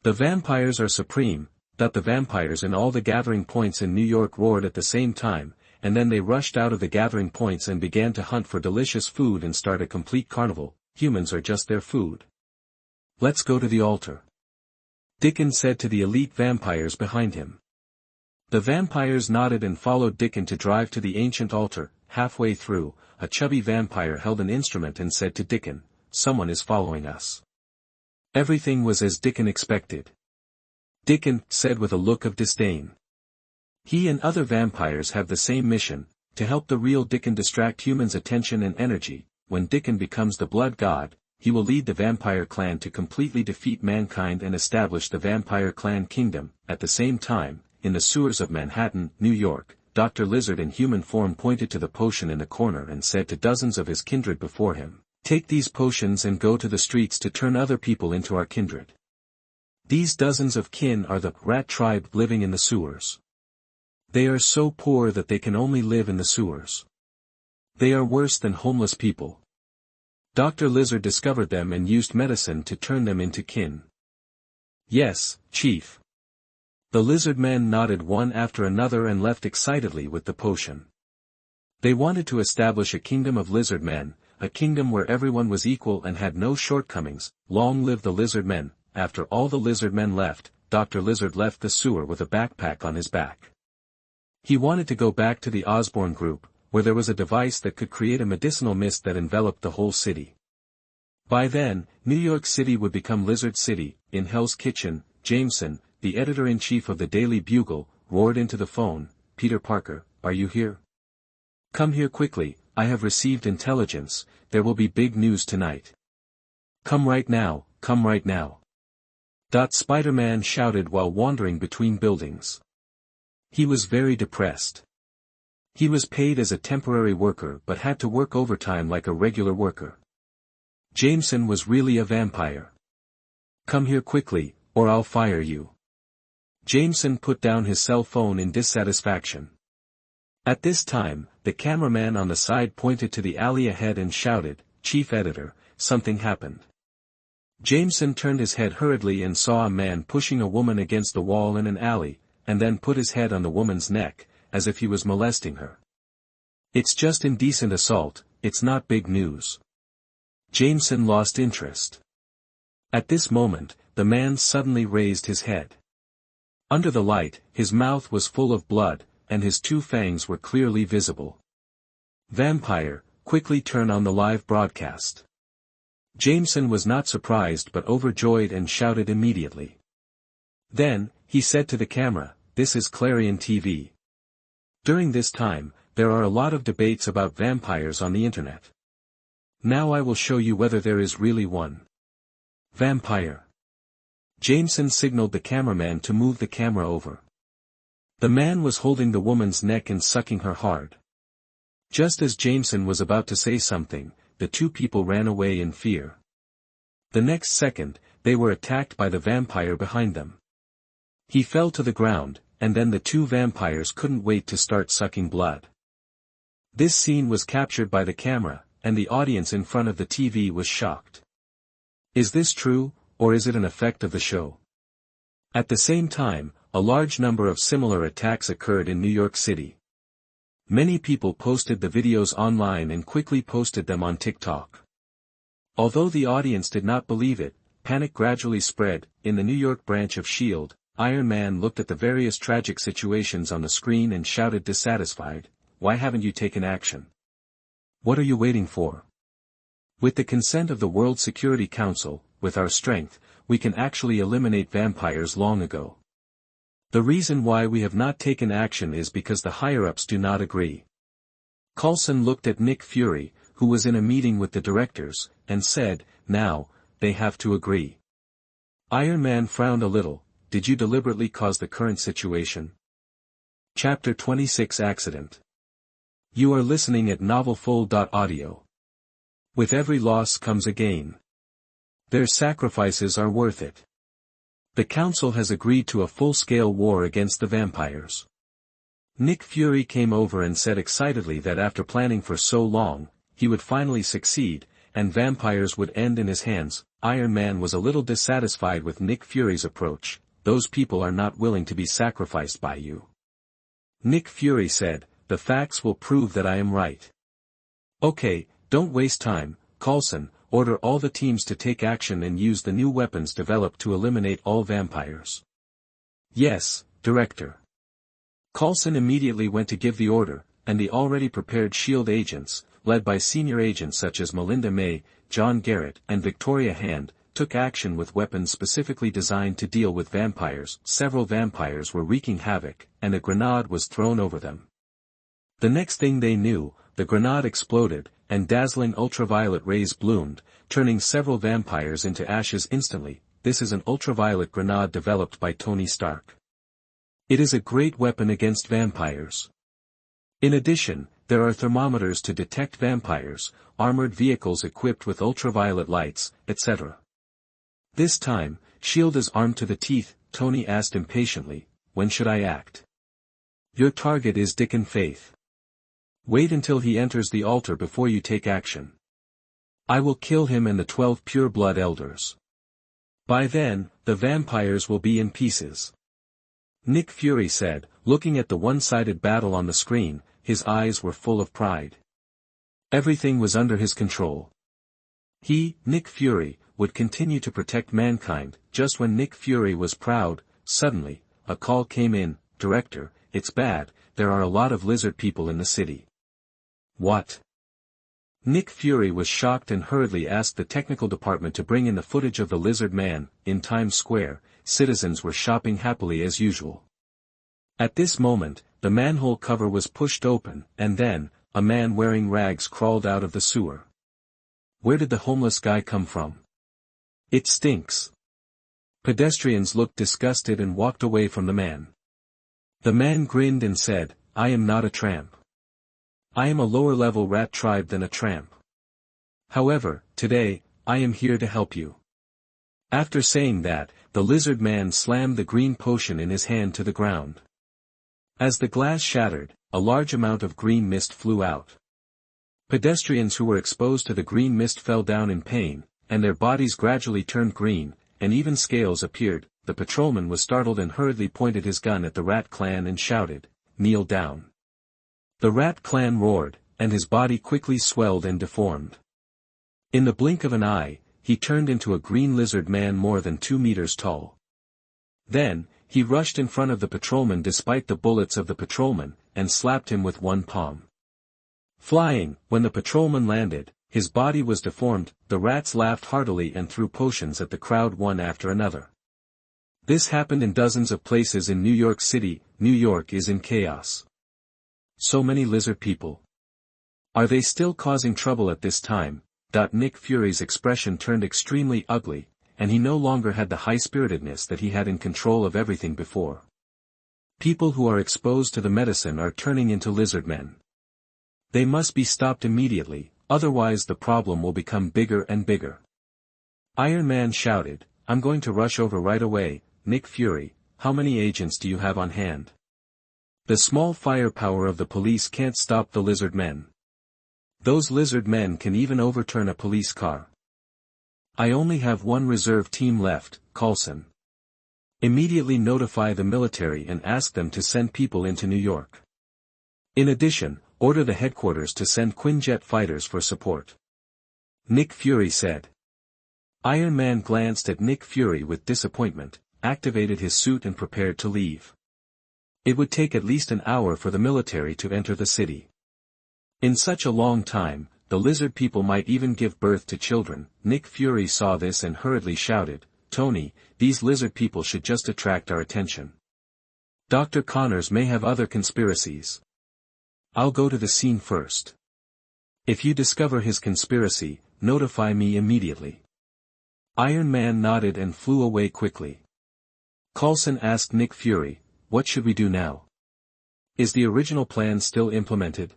The vampires are supreme, The vampires in all the gathering points in New York roared at the same time, and then they rushed out of the gathering points and began to hunt for delicious food and start a complete carnival. Humans are just their food. Let's go to the altar. Dickon said to the elite vampires behind him. The vampires nodded and followed Dickon to drive to the ancient altar. Halfway through, a chubby vampire held an instrument and said to Dickon, "Someone is following us." Everything was as Dickon expected. Dickon said with a look of disdain. He and other vampires have the same mission, to help the real Dickon distract humans' attention and energy. When Dickon becomes the blood god, he will lead the vampire clan to completely defeat mankind and establish the vampire clan kingdom. At the same time, in the sewers of Manhattan, New York, Dr. Lizard in human form pointed to the potion in the corner and said to dozens of his kindred before him, "Take these potions and go to the streets to turn other people into our kindred." These dozens of kin are the rat tribe living in the sewers. They are so poor that they can only live in the sewers. They are worse than homeless people. Dr. Lizard discovered them and used medicine to turn them into kin. "Yes, Chief." The lizard men nodded one after another and left excitedly with the potion. They wanted to establish a kingdom of lizard men, a kingdom where everyone was equal and had no shortcomings. Long live the lizard men. After all the lizard men left, Dr. Lizard left the sewer with a backpack on his back. He wanted to go back to the Osborne group, where there was a device that could create a medicinal mist that enveloped the whole city. By then, New York City would become Lizard City. In Hell's Kitchen, Jameson, the editor-in-chief of the Daily Bugle, roared into the phone, "Peter Parker, are you here? Come here quickly, I have received intelligence, there will be big news tonight. Come right now, come right now." Spider-Man shouted while wandering between buildings. He was very depressed. He was paid as a temporary worker but had to work overtime like a regular worker. Jameson was really a vampire. "Come here quickly, or I'll fire you." Jameson put down his cell phone in dissatisfaction. At this time, the cameraman on the side pointed to the alley ahead and shouted, "Chief Editor, something happened." Jameson turned his head hurriedly and saw a man pushing a woman against the wall in an alley, and then put his head on the woman's neck, as if he was molesting her. "It's just indecent assault, it's not big news." Jameson lost interest. At this moment, the man suddenly raised his head. Under the light, his mouth was full of blood, and his two fangs were clearly visible. "Vampire, quickly turn on the live broadcast." Jameson was not surprised but overjoyed and shouted immediately. Then, he said to the camera, "This is Clarion TV. During this time, there are a lot of debates about vampires on the internet. Now I will show you whether there is really one vampire." Jameson signaled the cameraman to move the camera over. The man was holding the woman's neck and sucking her hard. Just as Jameson was about to say something, the two people ran away in fear. The next second, they were attacked by the vampire behind them. He fell to the ground, and then the two vampires couldn't wait to start sucking blood. This scene was captured by the camera, and the audience in front of the TV was shocked. Is this true, or is it an effect of the show? At the same time, a large number of similar attacks occurred in New York City. Many people posted the videos online and quickly posted them on TikTok. Although the audience did not believe it, panic gradually spread. In the New York branch of S.H.I.E.L.D., Iron Man looked at the various tragic situations on the screen and shouted dissatisfied, "Why haven't you taken action? What are you waiting for? With the consent of the World Security Council, with our strength, we can actually eliminate vampires long ago. The reason why we have not taken action is because the higher-ups do not agree." Coulson looked at Nick Fury, who was in a meeting with the directors, and said, "Now, they have to agree." Iron Man frowned a little. "Did you deliberately cause the current situation?" Chapter 26 Accident. You are listening at NovelFull.audio. With every loss comes a gain. Their sacrifices are worth it. The Council has agreed to a full-scale war against the vampires. Nick Fury came over and said excitedly that after planning for so long, he would finally succeed, and vampires would end in his hands. Iron Man was a little dissatisfied with Nick Fury's approach, those people are not willing to be sacrificed by you. Nick Fury said, the facts will prove that I am right. Okay, don't waste time, Coulson, order all the teams to take action and use the new weapons developed to eliminate all vampires. Yes, Director. Coulson immediately went to give the order, and the already prepared SHIELD agents, led by senior agents such as Melinda May, John Garrett, and Victoria Hand, took action with weapons specifically designed to deal with vampires. Several vampires were wreaking havoc, and a grenade was thrown over them. The next thing they knew, the grenade exploded, and dazzling ultraviolet rays bloomed, turning several vampires into ashes instantly. This is an ultraviolet grenade developed by Tony Stark. It is a great weapon against vampires. In addition, there are thermometers to detect vampires, armored vehicles equipped with ultraviolet lights, etc. This time, SHIELD is armed to the teeth, Tony asked impatiently, when should I act? Your target is Dickon Faith. Wait until he enters the altar before you take action. I will kill him and the 12 pure-blood elders. By then, the vampires will be in pieces. Nick Fury said, looking at the one-sided battle on the screen, his eyes were full of pride. Everything was under his control. He, Nick Fury, would continue to protect mankind. Just when Nick Fury was proud, suddenly, a call came in, Director, it's bad, there are a lot of lizard people in the city. What? Nick Fury was shocked and hurriedly asked the technical department to bring in the footage of the lizard man. In Times Square, citizens were shopping happily as usual. At this moment, the manhole cover was pushed open, and then, a man wearing rags crawled out of the sewer. Where did the homeless guy come from? It stinks. Pedestrians looked disgusted and walked away from the man. The man grinned and said, I am not a tramp. I am a lower-level rat tribe than a tramp. However, today, I am here to help you. After saying that, the lizard man slammed the green potion in his hand to the ground. As the glass shattered, a large amount of green mist flew out. Pedestrians who were exposed to the green mist fell down in pain, and their bodies gradually turned green, and even scales appeared. The patrolman was startled and hurriedly pointed his gun at the Rat Clan and shouted, kneel down. The Rat Clan roared, and his body quickly swelled and deformed. In the blink of an eye, he turned into a green lizard man more than 2 meters tall. Then, he rushed in front of the patrolman despite the bullets of the patrolman, and slapped him with one palm. Flying, when the patrolman landed, his body was deformed. The rats laughed heartily and threw potions at the crowd one after another. This happened in dozens of places in New York City. New York is in chaos. So many lizard people. Are they still causing trouble at this time? Nick Fury's expression turned extremely ugly, and he no longer had the high-spiritedness that he had in control of everything before. People who are exposed to the medicine are turning into lizard men. They must be stopped immediately, otherwise the problem will become bigger and bigger. Iron Man shouted, I'm going to rush over right away. Nick Fury, how many agents do you have on hand? The small firepower of the police can't stop the lizard men. Those lizard men can even overturn a police car. I only have one reserve team left, Coulson. Immediately notify the military and ask them to send people into New York. In addition, order the headquarters to send Quinjet fighters for support. Nick Fury said. Iron Man glanced at Nick Fury with disappointment, activated his suit and prepared to leave. It would take at least an hour for the military to enter the city. In such a long time, the lizard people might even give birth to children. Nick Fury saw this and hurriedly shouted, Tony, these lizard people should just attract our attention. Dr. Connors may have other conspiracies. I'll go to the scene first. If you discover his conspiracy, notify me immediately. Iron Man nodded and flew away quickly. Coulson asked Nick Fury, what should we do now? Is the original plan still implemented?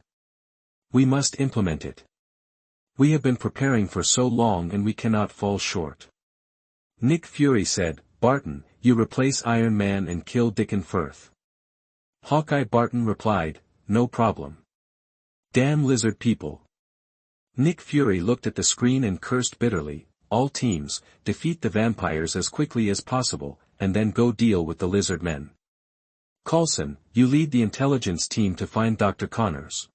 We must implement it. We have been preparing for so long and we cannot fall short. Nick Fury said, Barton, you replace Iron Man and kill Dickon Firth. Hawkeye Barton replied, no problem. Damn lizard people. Nick Fury looked at the screen and cursed bitterly, all teams, defeat the vampires as quickly as possible, and then go deal with the lizard men. Coulson, you lead the intelligence team to find Dr. Connors.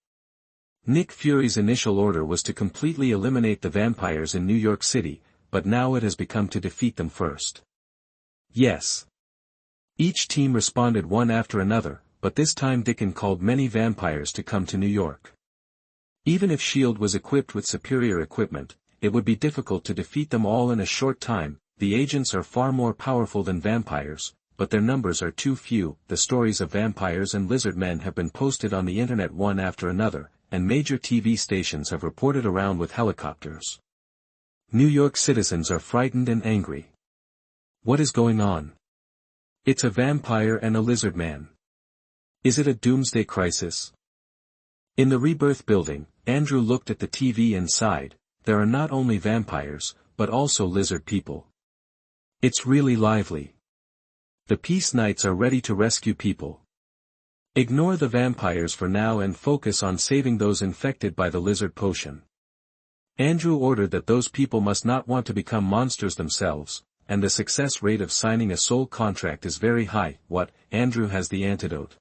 Nick Fury's initial order was to completely eliminate the vampires in New York City, but now it has become to defeat them first. Yes. Each team responded one after another, but this time Dickon called many vampires to come to New York. Even if S.H.I.E.L.D. was equipped with superior equipment, it would be difficult to defeat them all in a short time. The agents are far more powerful than vampires, but their numbers are too few. The stories of vampires and lizard men have been posted on the internet one after another, and major TV stations have reported around with helicopters. New York citizens are frightened and angry. What is going on? It's a vampire and a lizard man. Is it a doomsday crisis? In the Rebirth building, Andrew looked at the TV and sighed. There are not only vampires, but also lizard people. It's really lively. The Peace Knights are ready to rescue people. Ignore the vampires for now and focus on saving those infected by the lizard potion. Andrew ordered that those people must not want to become monsters themselves, and the success rate of signing a soul contract is very high. What? Andrew has the antidote.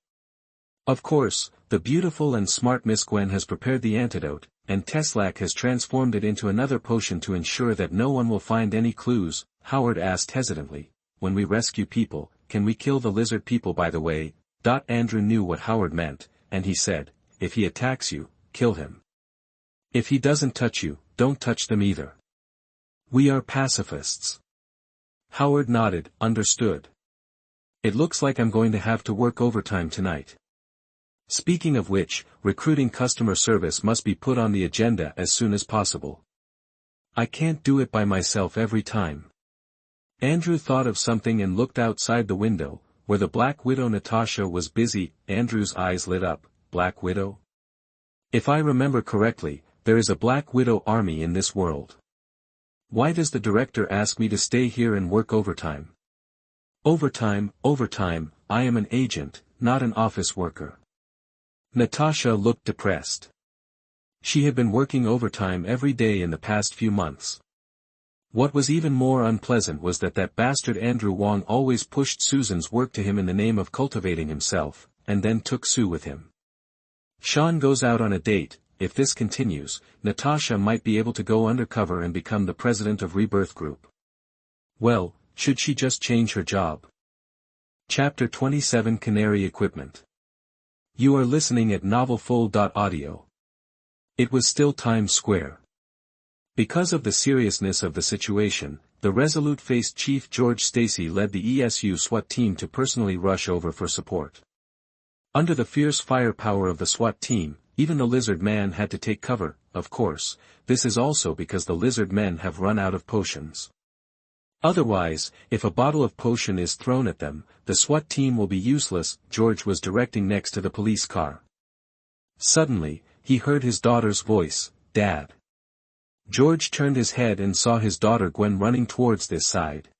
Of course, the beautiful and smart Miss Gwen has prepared the antidote, and Teslac has transformed it into another potion to ensure that no one will find any clues. Howard asked hesitantly, when we rescue people, can we kill the lizard people by the way? Andrew knew what Howard meant, and he said, if he attacks you, kill him. If he doesn't touch you, don't touch them either. We are pacifists. Howard nodded, understood. It looks like I'm going to have to work overtime tonight. Speaking of which, recruiting customer service must be put on the agenda as soon as possible. I can't do it by myself every time. Andrew thought of something and looked outside the window, where the Black Widow Natasha was busy. Andrew's eyes lit up. Black Widow? If I remember correctly, there is a Black Widow army in this world. Why does the director ask me to stay here and work overtime? Overtime, I am an agent, not an office worker. Natasha looked depressed. She had been working overtime every day in the past few months. What was even more unpleasant was that bastard Andrew Wong always pushed Susan's work to him in the name of cultivating himself, and then took Sue with him. Sean goes out on a date. If this continues, Natasha might be able to go undercover and become the president of Rebirth Group. Well, should she just change her job? Chapter 27 Canary Equipment. You are listening at NovelFull.audio. It was still Times Square. Because of the seriousness of the situation, the resolute-faced Chief George Stacy led the ESU SWAT team to personally rush over for support. Under the fierce firepower of the SWAT team, even the lizard man had to take cover. Of course, this is also because the lizard men have run out of potions. Otherwise, if a bottle of potion is thrown at them, the SWAT team will be useless. George was directing next to the police car. Suddenly, he heard his daughter's voice, Dad. George turned his head and saw his daughter Gwen running towards this side.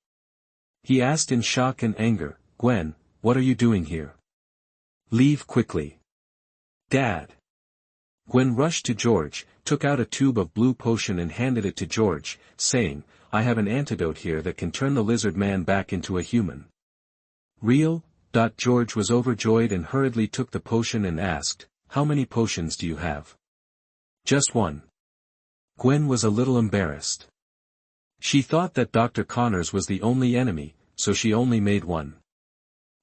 He asked in shock and anger, Gwen, what are you doing here? Leave quickly. Dad. Gwen rushed to George, took out a tube of blue potion and handed it to George, saying, I have an antidote here that can turn the lizard man back into a human. Real? George was overjoyed and hurriedly took the potion and asked, how many potions do you have? Just one. Gwen was a little embarrassed. She thought that Dr. Connors was the only enemy, so she only made one.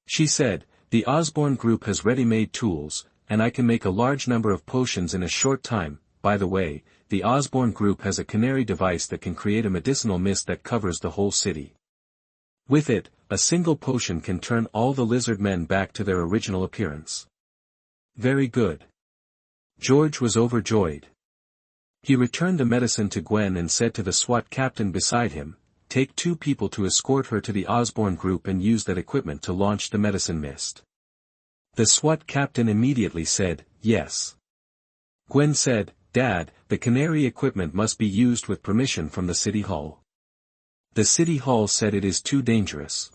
She said, the Osborne Group has ready-made tools, and I can make a large number of potions in a short time. By the way, the Osborne Group has a Canary device that can create a medicinal mist that covers the whole city. With it, a single potion can turn all the lizard men back to their original appearance. Very good. George was overjoyed. He returned the medicine to Gwen and said to the SWAT captain beside him, take 2 people to escort her to the Osborne Group and use that equipment to launch the medicine mist. The SWAT captain immediately said, yes. Gwen said, Dad, the Canary equipment must be used with permission from the City Hall. The City Hall said it is too dangerous.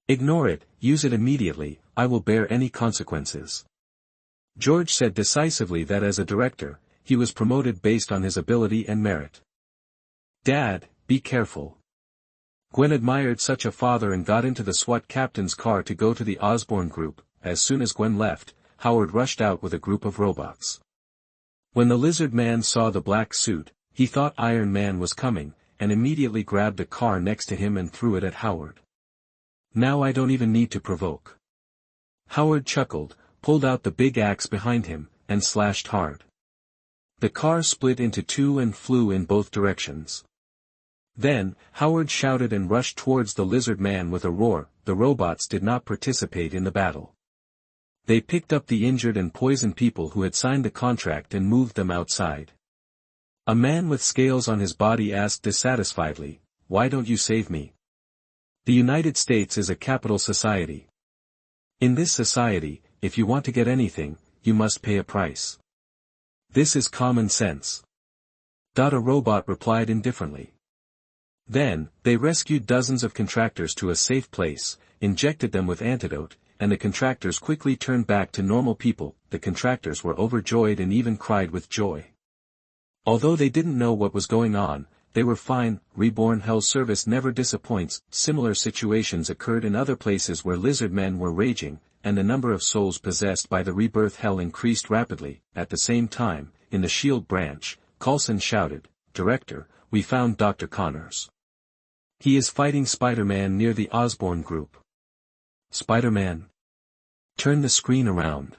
Ignore it, use it immediately, I will bear any consequences. George said decisively that as a director, he was promoted based on his ability and merit. Dad, be careful. Gwen admired such a father and got into the SWAT captain's car to go to the Osborn group. As soon as Gwen left, Howard rushed out with a group of robots. When the lizard man saw the black suit, he thought Iron Man was coming, and immediately grabbed a car next to him and threw it at Howard. Now I don't even need to provoke. Howard chuckled, pulled out the big axe behind him, and slashed hard. The car split into two and flew in both directions. Then, Howard shouted and rushed towards the lizard man with a roar. The robots did not participate in the battle. They picked up the injured and poisoned people who had signed the contract and moved them outside. A man with scales on his body asked dissatisfiedly, "Why don't you save me? The United States is a capital society. In this society, if you want to get anything, you must pay a price. This is common sense." A robot replied indifferently. Then, they rescued dozens of contractors to a safe place, injected them with antidote, and the contractors quickly turned back to normal people. The contractors were overjoyed and even cried with joy. Although they didn't know what was going on, they were fine. Reborn Hell service never disappoints. Similar situations occurred in other places where lizard men were raging, and the number of souls possessed by the rebirth hell increased rapidly. At the same time, in the SHIELD branch, Coulson shouted, "Director, we found Dr. Connors. He is fighting Spider-Man near the Osborn group." "Spider-Man? Turn the screen around."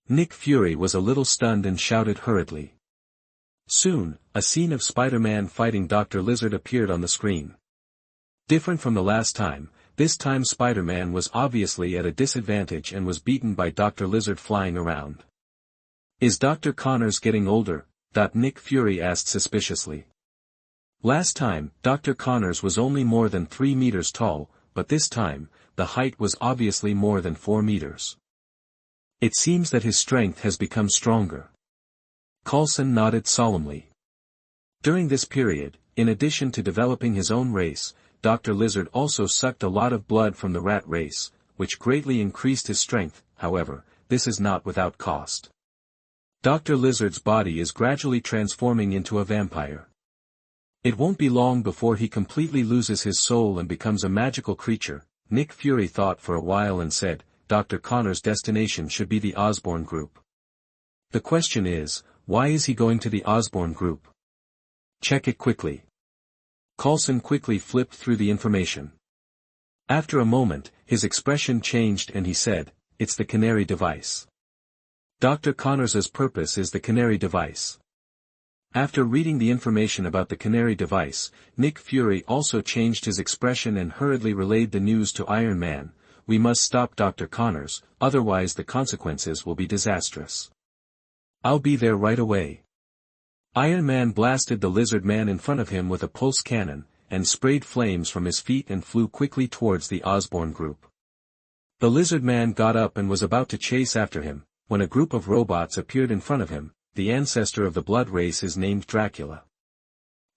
Nick Fury was a little stunned and shouted hurriedly. Soon, a scene of Spider-Man fighting Dr. Lizard appeared on the screen. Different from the last time, this time Spider-Man was obviously at a disadvantage and was beaten by Dr. Lizard flying around. "Is Dr. Connors getting older?" Nick Fury asked suspiciously. Last time, Dr. Connors was only more than 3 meters tall, but this time, the height was obviously more than 4 meters. "It seems that his strength has become stronger." Coulson nodded solemnly. During this period, in addition to developing his own race, Dr. Lizard also sucked a lot of blood from the rat race, which greatly increased his strength. However, this is not without cost. Dr. Lizard's body is gradually transforming into a vampire. It won't be long before he completely loses his soul and becomes a magical creature. Nick Fury thought for a while and said, "Dr. Connor's destination should be the Osborn group. The question is, why is he going to the Osborn group? Check it quickly." Coulson quickly flipped through the information. After a moment, his expression changed and he said, "It's the Canary device. Dr. Connors's purpose is the Canary device." After reading the information about the Canary device, Nick Fury also changed his expression and hurriedly relayed the news to Iron Man. "We must stop Dr. Connors, otherwise the consequences will be disastrous." "I'll be there right away." Iron Man blasted the lizard man in front of him with a pulse cannon, and sprayed flames from his feet and flew quickly towards the Osborn group. The lizard man got up and was about to chase after him, when a group of robots appeared in front of him. The ancestor of the blood race is named Dracula.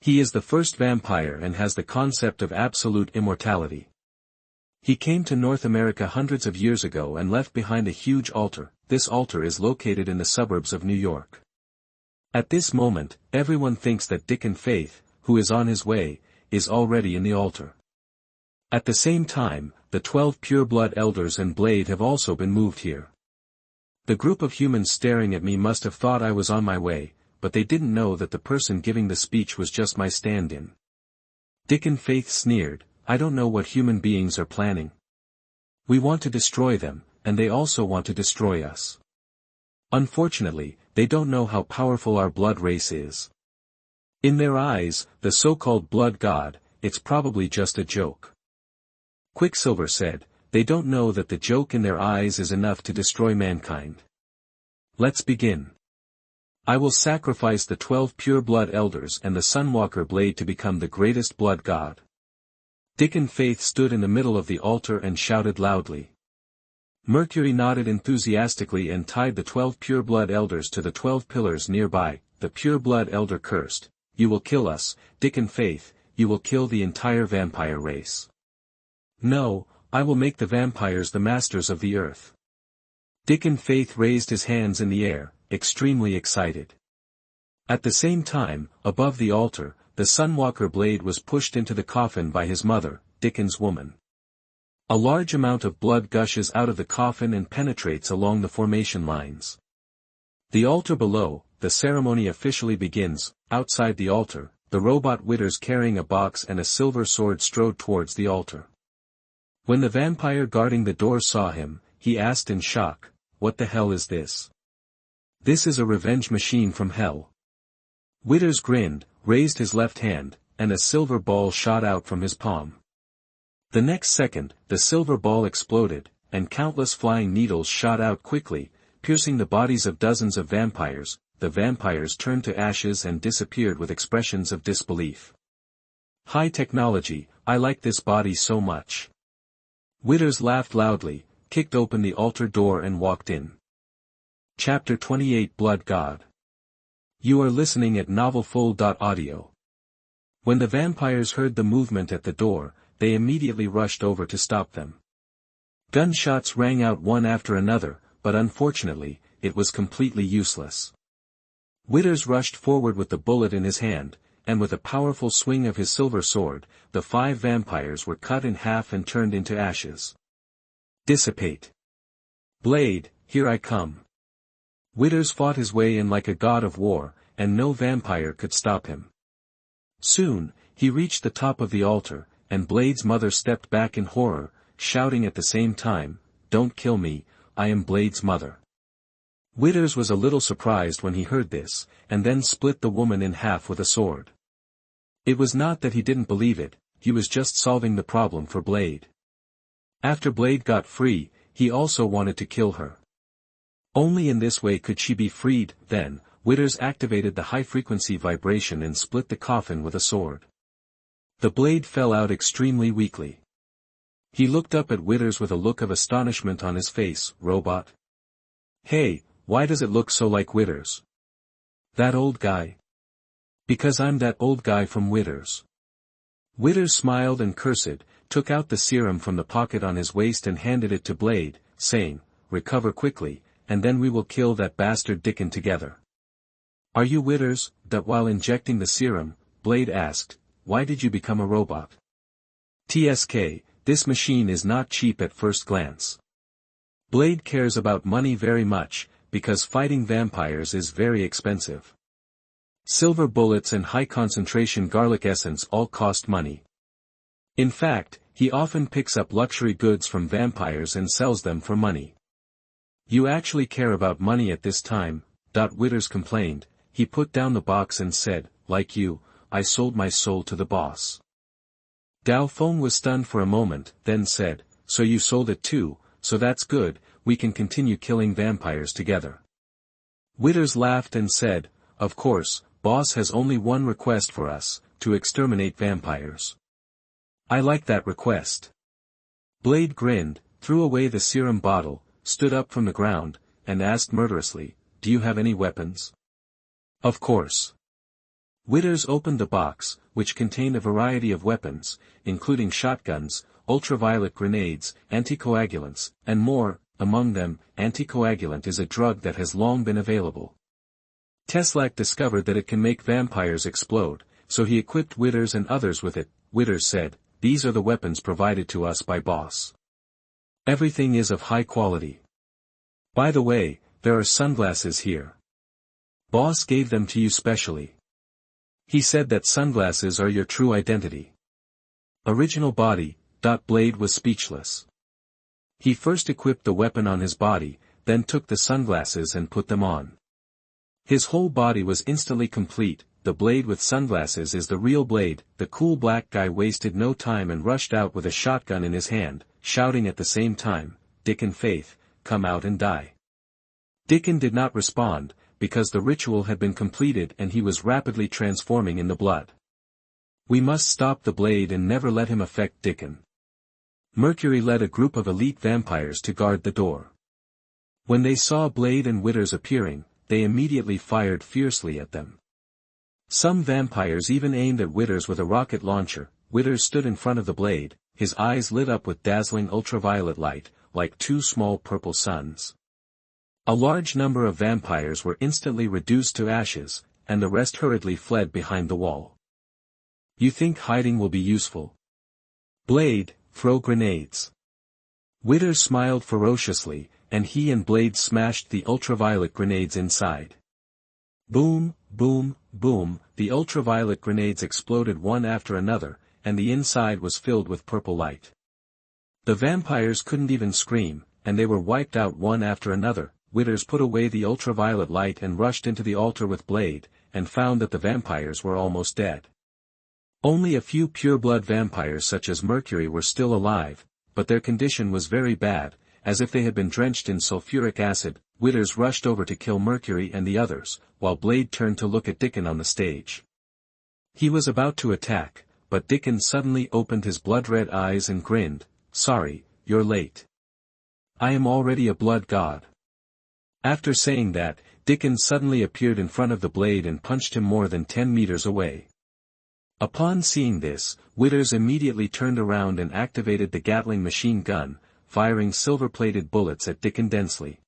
He is the first vampire and has the concept of absolute immortality. He came to North America hundreds of years ago and left behind a huge altar. This altar is located in the suburbs of New York. At this moment, everyone thinks that Dick and Faith, who is on his way, is already in the altar. At the same time, the 12 pure-blood elders and Blade have also been moved here. The group of humans staring at me must have thought I was on my way, but they didn't know that the person giving the speech was just my stand-in. Dick and Faith sneered, "I don't know what human beings are planning. We want to destroy them, and they also want to destroy us. Unfortunately, they don't know how powerful our blood race is. In their eyes, the so-called blood god, it's probably just a joke." Quicksilver said, "They don't know that the joke in their eyes is enough to destroy mankind. Let's begin. I will sacrifice the 12 pure-blood elders and the Sunwalker Blade to become the greatest blood god." Dick and Faith stood in the middle of the altar and shouted loudly. Mercury nodded enthusiastically and tied the 12 pure-blood elders to the 12 pillars nearby. The pure-blood elder cursed, "You will kill us, Dick and Faith, you will kill the entire vampire race. No, I will make the vampires the masters of the earth." Dick and Faith raised his hands in the air, extremely excited. At the same time, above the altar, the Sunwalker blade was pushed into the coffin by his mother, Dickon's woman. A large amount of blood gushes out of the coffin and penetrates along the formation lines. The altar below, the ceremony officially begins. Outside the altar, the robot Withers carrying a box and a silver sword strode towards the altar. When the vampire guarding the door saw him, he asked in shock, "What the hell is this?" "This is a revenge machine from hell." Withers grinned, raised his left hand, and a silver ball shot out from his palm. The next second, the silver ball exploded, and countless flying needles shot out quickly, piercing the bodies of dozens of vampires. The vampires turned to ashes and disappeared with expressions of disbelief. "High technology, I like this body so much." Withers laughed loudly, kicked open the altar door and walked in. Chapter 28 Blood God. You are listening at MaleProtagonist. When the vampires heard the movement at the door, they immediately rushed over to stop them. Gunshots rang out one after another, but unfortunately, it was completely useless. Withers rushed forward with the bullet in his hand, and with a powerful swing of his silver sword, the 5 vampires were cut in half and turned into ashes. "Dissipate. Blade, here I come." Withers fought his way in like a god of war, and no vampire could stop him. Soon, he reached the top of the altar, and Blade's mother stepped back in horror, shouting at the same time, "Don't kill me, I am Blade's mother." Withers was a little surprised when he heard this, and then split the woman in half with a sword. It was not that he didn't believe it, he was just solving the problem for Blade. After Blade got free, he also wanted to kill her. Only in this way could she be freed. Then, Withers activated the high-frequency vibration and split the coffin with a sword. The blade fell out extremely weakly. He looked up at Withers with a look of astonishment on his face. "Robot? Hey, why does it look so like Withers?" "That old guy?" "Because I'm that old guy from Withers." Withers smiled and cursed, took out the serum from the pocket on his waist and handed it to Blade, saying, "Recover quickly, and then we will kill that bastard Dickon together." "Are you Withers?" That while injecting the serum, Blade asked, "Why did you become a robot?" "TSK, this machine is not cheap at first glance. Blade cares about money very much, because fighting vampires is very expensive. Silver bullets and high-concentration garlic essence all cost money. In fact, he often picks up luxury goods from vampires and sells them for money." "You actually care about money at this time," Withers complained. He put down the box and said, "Like you, I sold my soul to the boss." Dao Feng was stunned for a moment, then said, "So you sold it too, so that's good, we can continue killing vampires together." Withers laughed and said, "Of course, boss has only one request for us, to exterminate vampires." "I like that request." Blade grinned, threw away the serum bottle, stood up from the ground, and asked murderously, "Do you have any weapons?" "Of course." Withers opened the box, which contained a variety of weapons, including shotguns, ultraviolet grenades, anticoagulants, and more. Among them, anticoagulant is a drug that has long been available. Teslac discovered that it can make vampires explode, so he equipped Withers and others with it. Withers said, "These are the weapons provided to us by boss. Everything is of high quality. By the way, there are sunglasses here. Boss gave them to you specially. He said that sunglasses are your true identity." Original body. Blade was speechless. He first equipped the weapon on his body, then took the sunglasses and put them on. His whole body was instantly complete. The blade with sunglasses is the real Blade. The cool black guy wasted no time and rushed out with a shotgun in his hand, shouting at the same time, "Dickon Faith, come out and die." Dickon did not respond, because the ritual had been completed and he was rapidly transforming in the blood. "We must stop the blade and never let him affect Dickon." Mercury led a group of elite vampires to guard the door. When they saw Blade and Withers appearing, they immediately fired fiercely at them. Some vampires even aimed at Withers with a rocket launcher. Withers stood in front of the blade, his eyes lit up with dazzling ultraviolet light, like two small purple suns. A large number of vampires were instantly reduced to ashes, and the rest hurriedly fled behind the wall. You think hiding will be useful? Blade, throw grenades. Withers smiled ferociously, and he and Blade smashed the ultraviolet grenades inside. Boom, boom, boom, the ultraviolet grenades exploded one after another, and the inside was filled with purple light. The vampires couldn't even scream, and they were wiped out one after another. Withers put away the ultraviolet light and rushed into the altar with Blade, and found that the vampires were almost dead. Only a few pure-blood vampires such as Mercury were still alive, but their condition was very bad, as if they had been drenched in sulfuric acid. Withers rushed over to kill Mercury and the others, while Blade turned to look at Dickon on the stage. He was about to attack, but Dickon suddenly opened his blood-red eyes and grinned. "Sorry, you're late. I am already a blood god." After saying that, Dickon suddenly appeared in front of the Blade and punched him more than 10 meters away. Upon seeing this, Withers immediately turned around and activated the Gatling machine gun, firing silver-plated bullets at Dickon densely.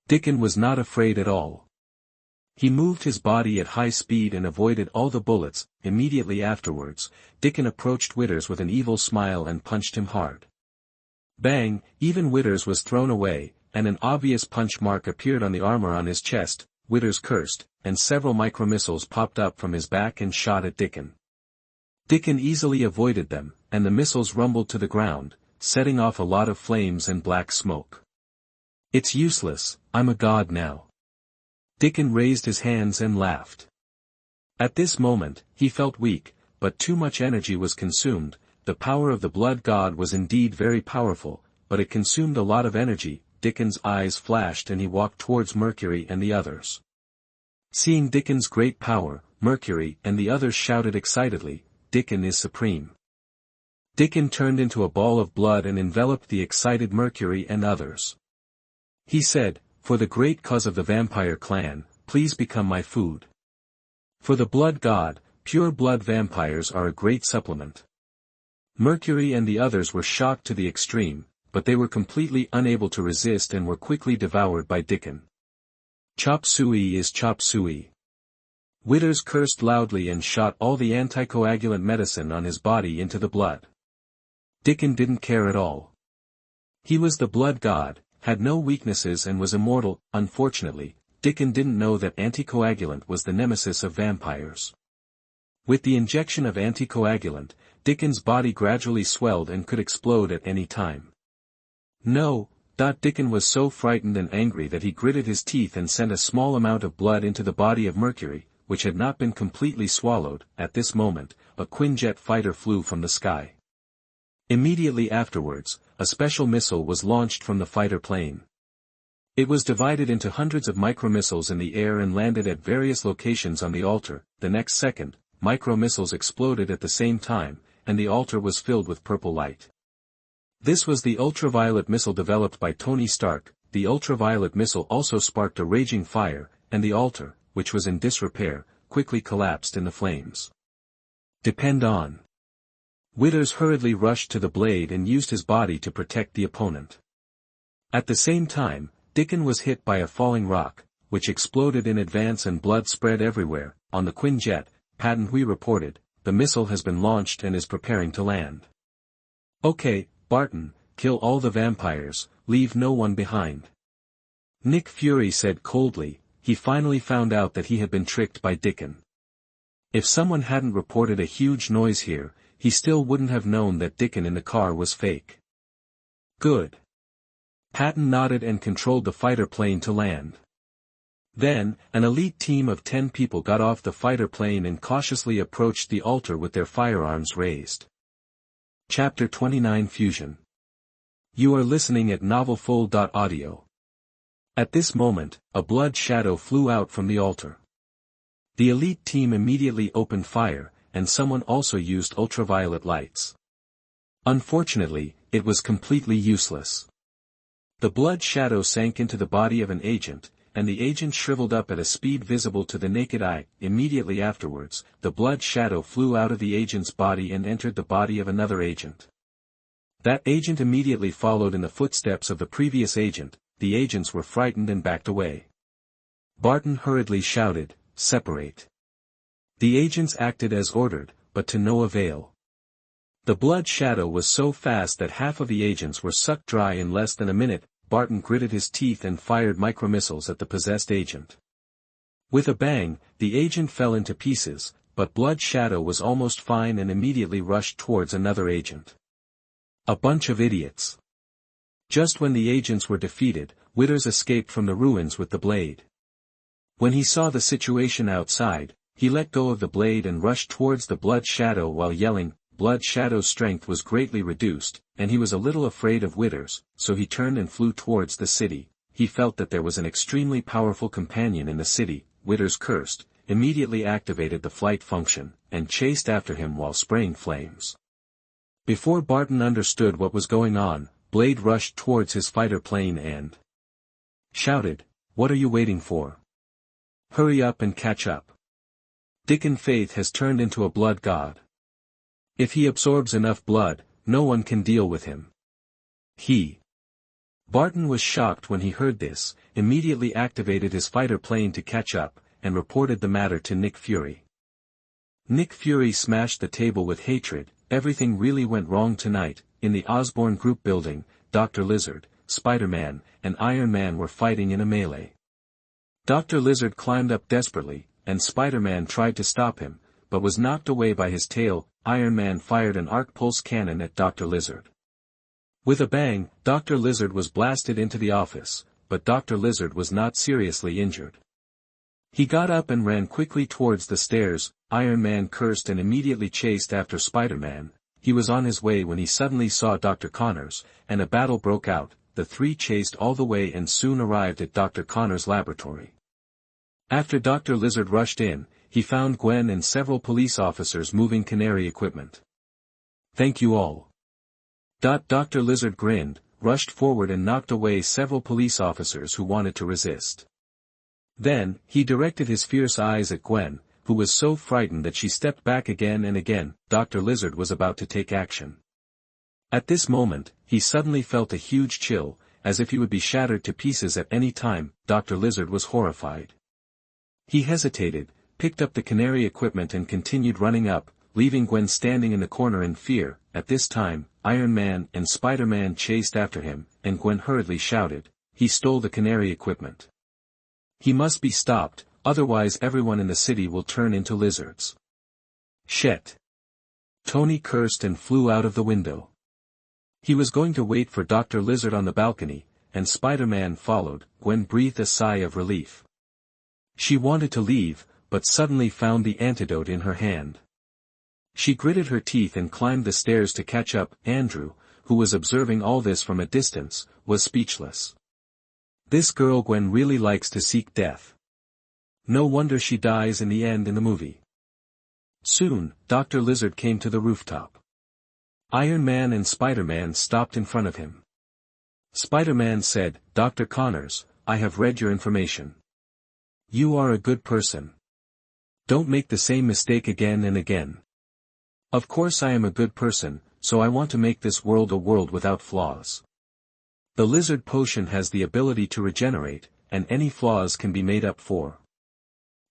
Dickon was not afraid at all. He moved his body at high speed and avoided all the bullets. Immediately afterwards, Dickon approached Withers with an evil smile and punched him hard. Bang, even Withers was thrown away, and an obvious punch mark appeared on the armor on his chest. Withers cursed, and several micromissiles popped up from his back and shot at Dickon. Dickon easily avoided them, and the missiles rumbled to the ground, setting off a lot of flames and black smoke. "It's useless, I'm a god now." Dickon raised his hands and laughed. At this moment, he felt weak, but too much energy was consumed. The power of the blood god was indeed very powerful, but it consumed a lot of energy. Dickon's eyes flashed and he walked towards Mercury and the others. Seeing Dickon's great power, Mercury and the others shouted excitedly, "Dickon is supreme." Dickon turned into a ball of blood and enveloped the excited Mercury and others. He said, "For the great cause of the vampire clan, please become my food." For the blood god, pure blood vampires are a great supplement. Mercury and the others were shocked to the extreme, but they were completely unable to resist and were quickly devoured by Dickon. Chop suey is chop suey. Withers cursed loudly and shot all the anticoagulant medicine on his body into the blood. Dickon didn't care at all. He was the blood god, had no weaknesses and was immortal. Unfortunately, Dickon didn't know that anticoagulant was the nemesis of vampires. With the injection of anticoagulant, Dickon's body gradually swelled and could explode at any time. No, Dickon was so frightened and angry that he gritted his teeth and sent a small amount of blood into the body of Mercury, which had not been completely swallowed. At this moment, a Quinjet fighter flew from the sky. Immediately afterwards, a special missile was launched from the fighter plane. It was divided into hundreds of micromissiles in the air and landed at various locations on the altar. The next second, micromissiles exploded at the same time, and the altar was filled with purple light. This was the ultraviolet missile developed by Tony Stark. The ultraviolet missile also sparked a raging fire, and the altar, which was in disrepair, quickly collapsed in the flames. Depend on. Withers hurriedly rushed to the Blade and used his body to protect the opponent. At the same time, Dickon was hit by a falling rock, which exploded in advance and blood spread everywhere. On the Quinjet, Patton Hui reported, "The missile has been launched and is preparing to land." "Okay, Barton, kill all the vampires, leave no one behind." Nick Fury said coldly. He finally found out that he had been tricked by Dickon. If someone hadn't reported a huge noise here, he still wouldn't have known that Dickon in the car was fake. Good. Patton nodded and controlled the fighter plane to land. Then, an elite team of 10 people got off the fighter plane and cautiously approached the altar with their firearms raised. Chapter 29 Fusion. You are listening at MaleProtagonist. At this moment, a blood shadow flew out from the altar. The elite team immediately opened fire, and someone also used ultraviolet lights. Unfortunately, it was completely useless. The blood shadow sank into the body of an agent, and the agent shriveled up at a speed visible to the naked eye. Immediately afterwards, the blood shadow flew out of the agent's body and entered the body of another agent. That agent immediately followed in the footsteps of the previous agent. The agents were frightened and backed away. Barton hurriedly shouted, "Separate." The agents acted as ordered. but to no avail. The blood shadow was so fast that half of the agents were sucked dry in less than a minute. Barton gritted his teeth and fired micromissiles at the possessed agent. With a bang, the agent fell into pieces, but Blood Shadow was almost fine and immediately rushed towards another agent. A bunch of idiots. Just when the agents were defeated, Withers escaped from the ruins with the blade. When he saw the situation outside, he let go of the blade and rushed towards the Blood Shadow while yelling. Blood Shadow's strength was greatly reduced, and he was a little afraid of Withers, so he turned and flew towards the city. He felt that there was an extremely powerful companion in the city. Withers cursed, immediately activated the flight function, and chased after him while spraying flames. Before Barton understood what was going on, Blade rushed towards his fighter plane and shouted, "What are you waiting for? Hurry up and catch up. Dickon Faith has turned into a blood god. If he absorbs enough blood, no one can deal with him." Barton was shocked when he heard this, immediately activated his fighter plane to catch up, and reported the matter to Nick Fury. Nick Fury smashed the table with hatred. Everything really went wrong tonight. In the Osborn Group building, Dr. Lizard, Spider-Man, and Iron Man were fighting in a melee. Dr. Lizard climbed up desperately, and Spider-Man tried to stop him, but was knocked away by his tail. Iron Man fired an arc pulse cannon at Dr. Lizard. With a bang, Dr. Lizard was blasted into the office, but Dr. Lizard was not seriously injured. He got up and ran quickly towards the stairs. Iron Man cursed and immediately chased after Spider-Man. He was on his way when he suddenly saw Dr. Connors, and a battle broke out. The three chased all the way and soon arrived at Dr. Connors' laboratory. After Dr. Lizard rushed in, he found Gwen and several police officers moving Canary equipment. "Thank you all." Dr. Lizard grinned, rushed forward and knocked away several police officers who wanted to resist. Then, he directed his fierce eyes at Gwen, who was so frightened that she stepped back again and again. Dr. Lizard was about to take action. At this moment, he suddenly felt a huge chill, as if he would be shattered to pieces at any time. Dr. Lizard was horrified. He hesitated, picked up the Canary equipment and continued running up, leaving Gwen standing in the corner in fear. At this time, Iron Man and Spider-Man chased after him, and Gwen hurriedly shouted, "He stole the Canary equipment. He must be stopped, otherwise everyone in the city will turn into lizards." "Shit!" Tony cursed and flew out of the window. He was going to wait for Dr. Lizard on the balcony, and Spider-Man followed. Gwen breathed a sigh of relief. She wanted to leave, but suddenly found the antidote in her hand. She gritted her teeth and climbed the stairs to catch up. Andrew, who was observing all this from a distance, was speechless. This girl Gwen really likes to seek death. No wonder she dies in the end in the movie. Soon, Dr. Lizard came to the rooftop. Iron Man and Spider-Man stopped in front of him. Spider-Man said, "Dr. Connors, I have read your information. You are a good person. Don't make the same mistake again and again." "Of course I am a good person, so I want to make this world a world without flaws. The lizard potion has the ability to regenerate, and any flaws can be made up for."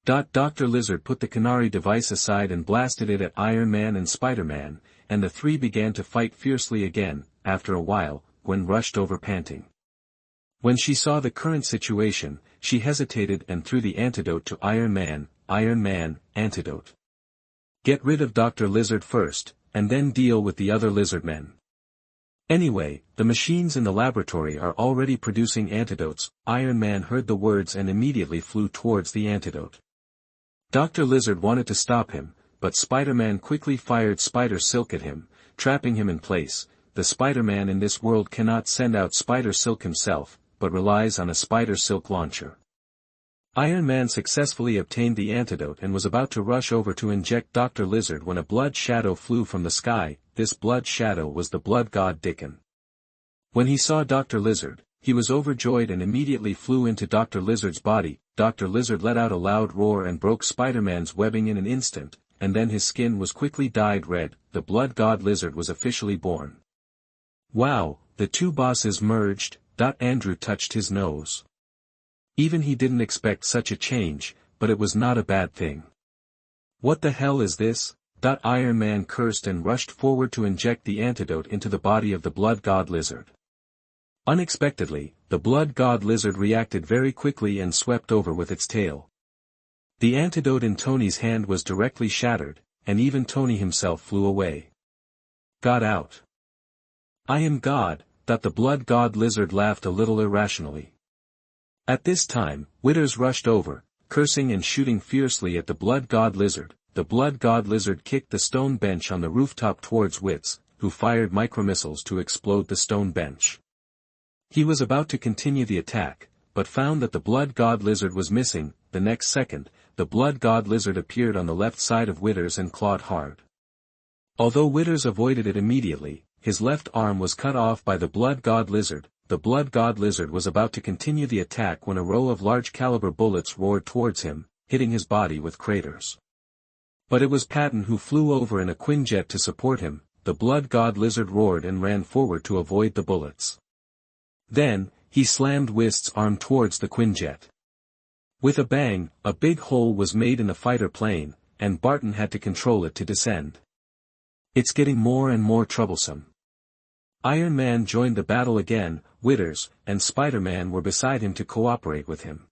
Dr. Lizard put the Canary device aside and blasted it at Iron Man and Spider-Man, and the three began to fight fiercely again. After a while, Gwen rushed over panting. When she saw the current situation, she hesitated and threw the antidote to Iron Man. "Iron Man, antidote. Get rid of Dr. Lizard first, and then deal with the other lizard men. Anyway, the machines in the laboratory are already producing antidotes." Iron Man heard the words and immediately flew towards the antidote. Dr. Lizard wanted to stop him, but Spider-Man quickly fired Spider Silk at him, trapping him in place. The Spider-Man in this world cannot send out Spider Silk himself, but relies on a Spider Silk launcher. Iron Man successfully obtained the antidote and was about to rush over to inject Dr. Lizard when a blood shadow flew from the sky. This blood shadow was the blood god Dickon. When he saw Dr. Lizard, he was overjoyed and immediately flew into Dr. Lizard's body. Dr. Lizard let out a loud roar and broke Spider-Man's webbing in an instant, and then his skin was quickly dyed red. The blood god Lizard was officially born. Wow, the two bosses merged. Andrew touched his nose. Even he didn't expect such a change, but it was not a bad thing. "What the hell is this?" Iron Man cursed and rushed forward to inject the antidote into the body of the Blood God Lizard. Unexpectedly, the Blood God Lizard reacted very quickly and swept over with its tail. The antidote in Tony's hand was directly shattered, and even Tony himself flew away. Got out. I am God, the Blood God Lizard laughed a little irrationally. At this time, Withers rushed over, cursing and shooting fiercely at the Blood God Lizard. The Blood God Lizard kicked the stone bench on the rooftop towards Wits, who fired micromissiles to explode the stone bench. He was about to continue the attack, but found that the Blood God Lizard was missing. The next second, the Blood God Lizard appeared on the left side of Withers and clawed hard. Although Withers avoided it immediately, his left arm was cut off by the Blood God Lizard. The Blood God Lizard was about to continue the attack when a row of large-caliber bullets roared towards him, hitting his body with craters. But it was Patton who flew over in a Quinjet to support him. The Blood God Lizard roared and ran forward to avoid the bullets. Then, he slammed Wist's arm towards the Quinjet. With a bang, a big hole was made in the fighter plane, and Barton had to control it to descend. It's getting more and more troublesome. Iron Man joined the battle again. Withers and Spider-Man were beside him to cooperate with him.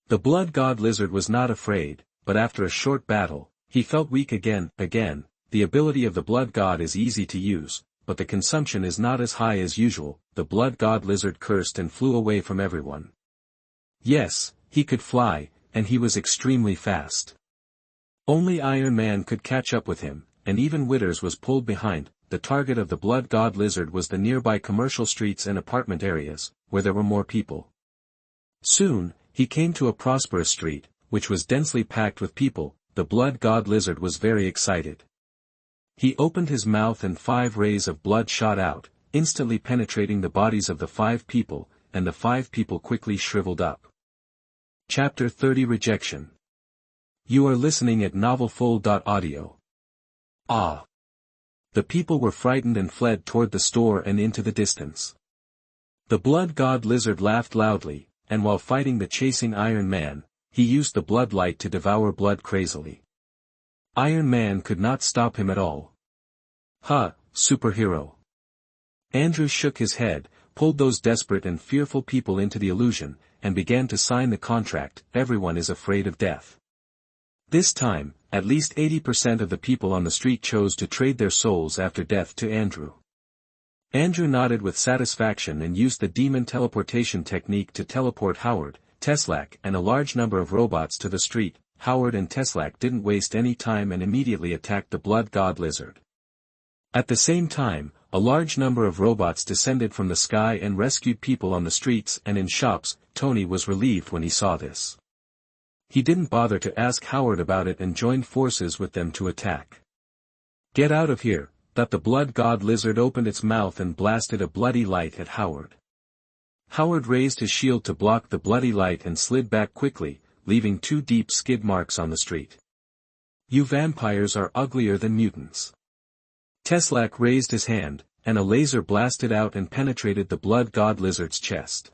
The Blood God Lizard was not afraid, but after a short battle, he felt weak again. The ability of the Blood God is easy to use, but the consumption is not as high as usual. The Blood God Lizard cursed and flew away from everyone. Yes, he could fly, and he was extremely fast. Only Iron Man could catch up with him, and even Withers was pulled behind. The target of the Blood God Lizard was the nearby commercial streets and apartment areas, where there were more people. Soon, he came to a prosperous street, which was densely packed with people. The Blood God Lizard was very excited. He opened his mouth and 5 rays of blood shot out, instantly penetrating the bodies of the 5 people, and the 5 people quickly shriveled up. Chapter 30 Rejection. You are listening at MaleProtagonist. Ah! The people were frightened and fled toward the store and into the distance. The Blood God Lizard laughed loudly, and while fighting the chasing Iron Man, he used the blood light to devour blood crazily. Iron Man could not stop him at all. Superhero. Andrew shook his head, pulled those desperate and fearful people into the illusion, and began to sign the contract. Everyone is afraid of death. This time, at least 80% of the people on the street chose to trade their souls after death to Andrew. Andrew nodded with satisfaction and used the demon teleportation technique to teleport Howard, Teslac and a large number of robots to the street. Howard and Teslac didn't waste any time and immediately attacked the Blood God Lizard. At the same time, a large number of robots descended from the sky and rescued people on the streets and in shops. Tony was relieved when he saw this. He didn't bother to ask Howard about it and joined forces with them to attack. Get out of here! The Blood God Lizard opened its mouth and blasted a bloody light at Howard. Howard raised his shield to block the bloody light and slid back quickly, leaving 2 deep skid marks on the street. You vampires are uglier than mutants. Teslac raised his hand, and a laser blasted out and penetrated the Blood God Lizard's chest.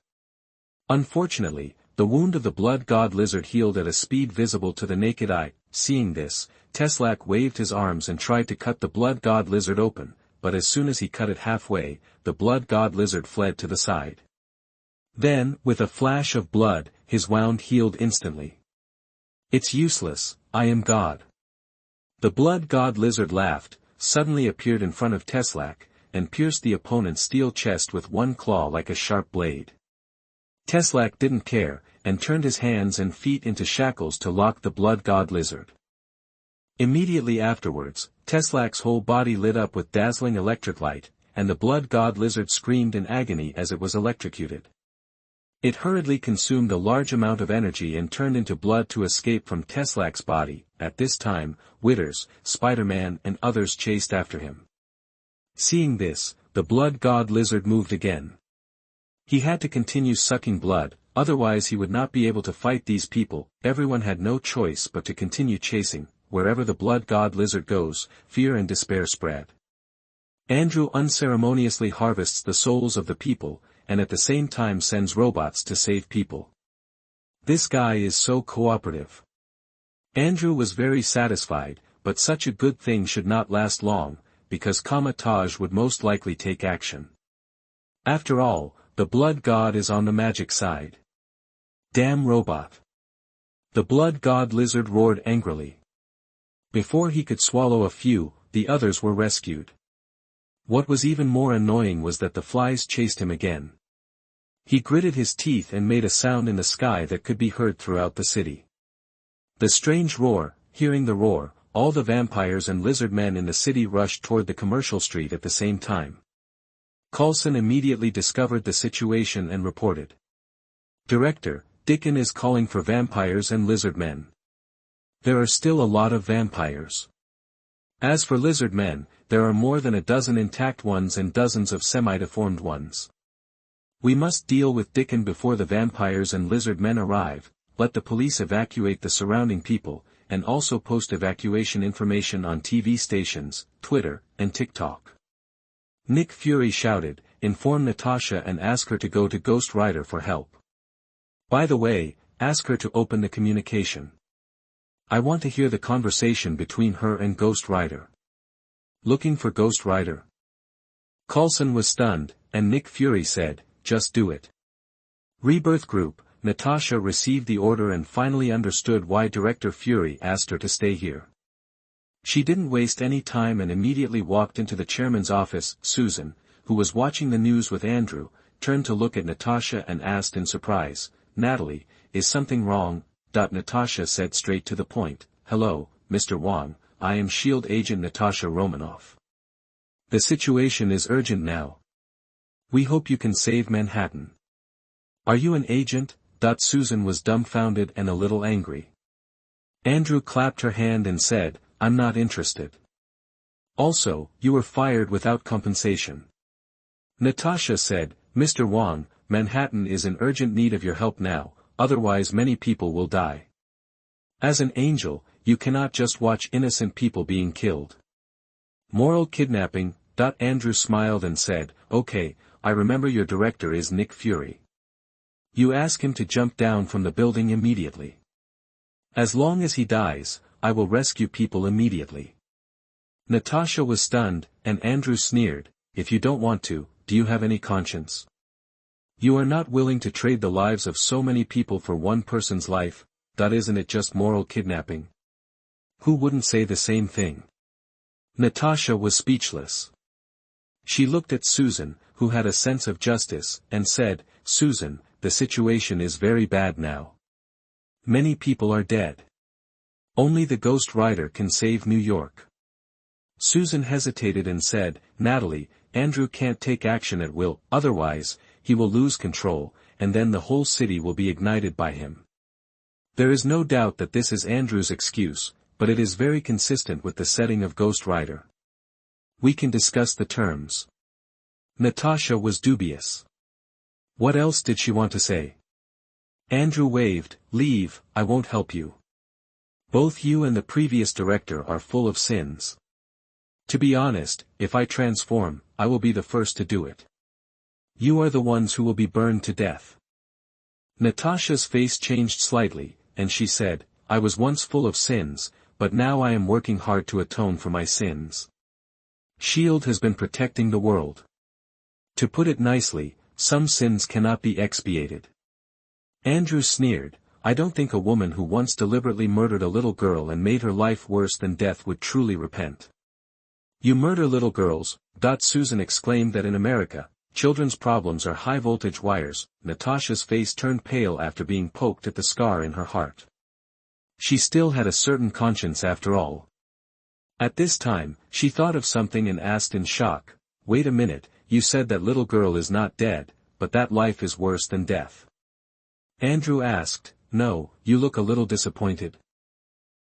Unfortunately, the wound of the Blood God Lizard healed at a speed visible to the naked eye. Seeing this, Teslac waved his arms and tried to cut the Blood God Lizard open, but as soon as he cut it halfway, the Blood God Lizard fled to the side. Then, with a flash of blood, his wound healed instantly. It's useless, I am God. The Blood God Lizard laughed, suddenly appeared in front of Teslac, and pierced the opponent's steel chest with one claw like a sharp blade. Teslac didn't care, and turned his hands and feet into shackles to lock the Blood God Lizard. Immediately afterwards, Teslac's whole body lit up with dazzling electric light, and the Blood God Lizard screamed in agony as it was electrocuted. It hurriedly consumed a large amount of energy and turned into blood to escape from Teslac's body. At this time, Withers, Spider-Man and others chased after him. Seeing this, the Blood God Lizard moved again. He had to continue sucking blood, otherwise he would not be able to fight these people. Everyone had no choice but to continue chasing. Wherever the Blood God Lizard goes, fear and despair spread. Andrew unceremoniously harvests the souls of the people, and at the same time sends robots to save people. This guy is so cooperative. Andrew was very satisfied, but such a good thing should not last long, because Taj would most likely take action. After all, the blood god is on the magic side. Damn robot. The blood god lizard roared angrily. Before he could swallow a few, the others were rescued. What was even more annoying was that the flies chased him again. He gritted his teeth and made a sound in the sky that could be heard throughout the city. The strange roar, hearing the roar, all the vampires and lizard men in the city rushed toward the commercial street at the same time. Coulson immediately discovered the situation and reported. Director, Dickon is calling for vampires and lizard men. There are still a lot of vampires. As for lizard men, there are more than a dozen intact ones and dozens of semi-deformed ones. We must deal with Dickon before the vampires and lizard men arrive, let the police evacuate the surrounding people, and also post evacuation information on TV stations, Twitter, and TikTok. Nick Fury shouted, inform Natasha and ask her to go to Ghost Rider for help. By the way, ask her to open the communication. I want to hear the conversation between her and Ghost Rider. Looking for Ghost Rider? Coulson was stunned, and Nick Fury said, just do it. Rebirth Group, Natasha received the order and finally understood why Director Fury asked her to stay here. She didn't waste any time and immediately walked into the chairman's office. Susan, who was watching the news with Andrew, turned to look at Natasha and asked in surprise, Natalie, is something wrong? Natasha said straight to the point, hello, Mr. Wong, I am S.H.I.E.L.D. agent Natasha Romanoff. The situation is urgent now. We hope you can save Manhattan. Are you an agent? Susan was dumbfounded and a little angry. Andrew clapped her hand and said, I'm not interested. Also, you were fired without compensation. Natasha said, Mr. Wong, Manhattan is in urgent need of your help now, otherwise many people will die. As an angel, you cannot just watch innocent people being killed. Moral kidnapping. Andrew smiled and said, okay, I remember your director is Nick Fury. You ask him to jump down from the building immediately. As long as he dies, I will rescue people immediately. Natasha was stunned, and Andrew sneered, if you don't want to, do you have any conscience? You are not willing to trade the lives of so many people for one person's life, isn't it just moral kidnapping? Who wouldn't say the same thing? Natasha was speechless. She looked at Susan, who had a sense of justice, and said, Susan, the situation is very bad now. Many people are dead. Only the Ghost Rider can save New York. Susan hesitated and said, Natalie, Andrew can't take action at will, otherwise, he will lose control, and then the whole city will be ignited by him. There is no doubt that this is Andrew's excuse, but it is very consistent with the setting of Ghost Rider. We can discuss the terms. Natasha was dubious. What else did she want to say? Andrew waved, leave, I won't help you. Both you and the previous director are full of sins. To be honest, if I transform, I will be the first to do it. You are the ones who will be burned to death. Natasha's face changed slightly, and she said, I was once full of sins, but now I am working hard to atone for my sins. S.H.I.E.L.D. has been protecting the world. To put it nicely, some sins cannot be expiated. Andrew sneered, I don't think a woman who once deliberately murdered a little girl and made her life worse than death would truly repent. You murder little girls. Susan exclaimed that in America, children's problems are high-voltage wires. Natasha's face turned pale after being poked at the scar in her heart. She still had a certain conscience after all. At this time, she thought of something and asked in shock, wait a minute, you said that little girl is not dead, but that life is worse than death. Andrew asked, no, you look a little disappointed.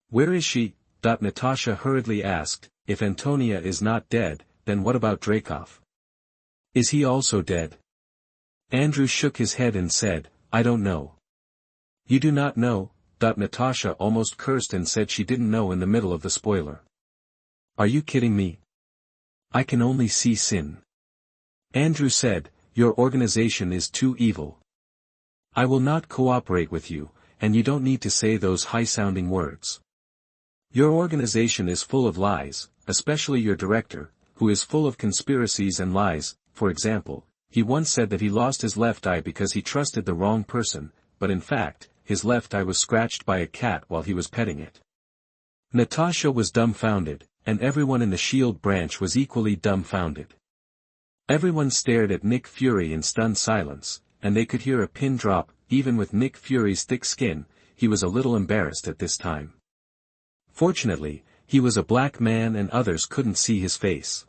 Where is she? Natasha hurriedly asked, if Antonia is not dead, then what about Dreykov? Is he also dead? Andrew shook his head and said, I don't know. You do not know? Natasha almost cursed and said she didn't know in the middle of the spoiler. Are you kidding me? I can only see sin. Andrew said, your organization is too evil. I will not cooperate with you, and you don't need to say those high-sounding words. Your organization is full of lies, especially your director, who is full of conspiracies and lies. For example, he once said that he lost his left eye because he trusted the wrong person, but in fact, his left eye was scratched by a cat while he was petting it. Natasha was dumbfounded, and everyone in the SHIELD branch was equally dumbfounded. Everyone stared at Nick Fury in stunned silence, and they could hear a pin drop. Even with Nick Fury's thick skin, he was a little embarrassed at this time. Fortunately, he was a black man and others couldn't see his face.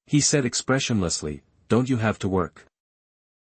He said expressionlessly, "Don't you have to work?"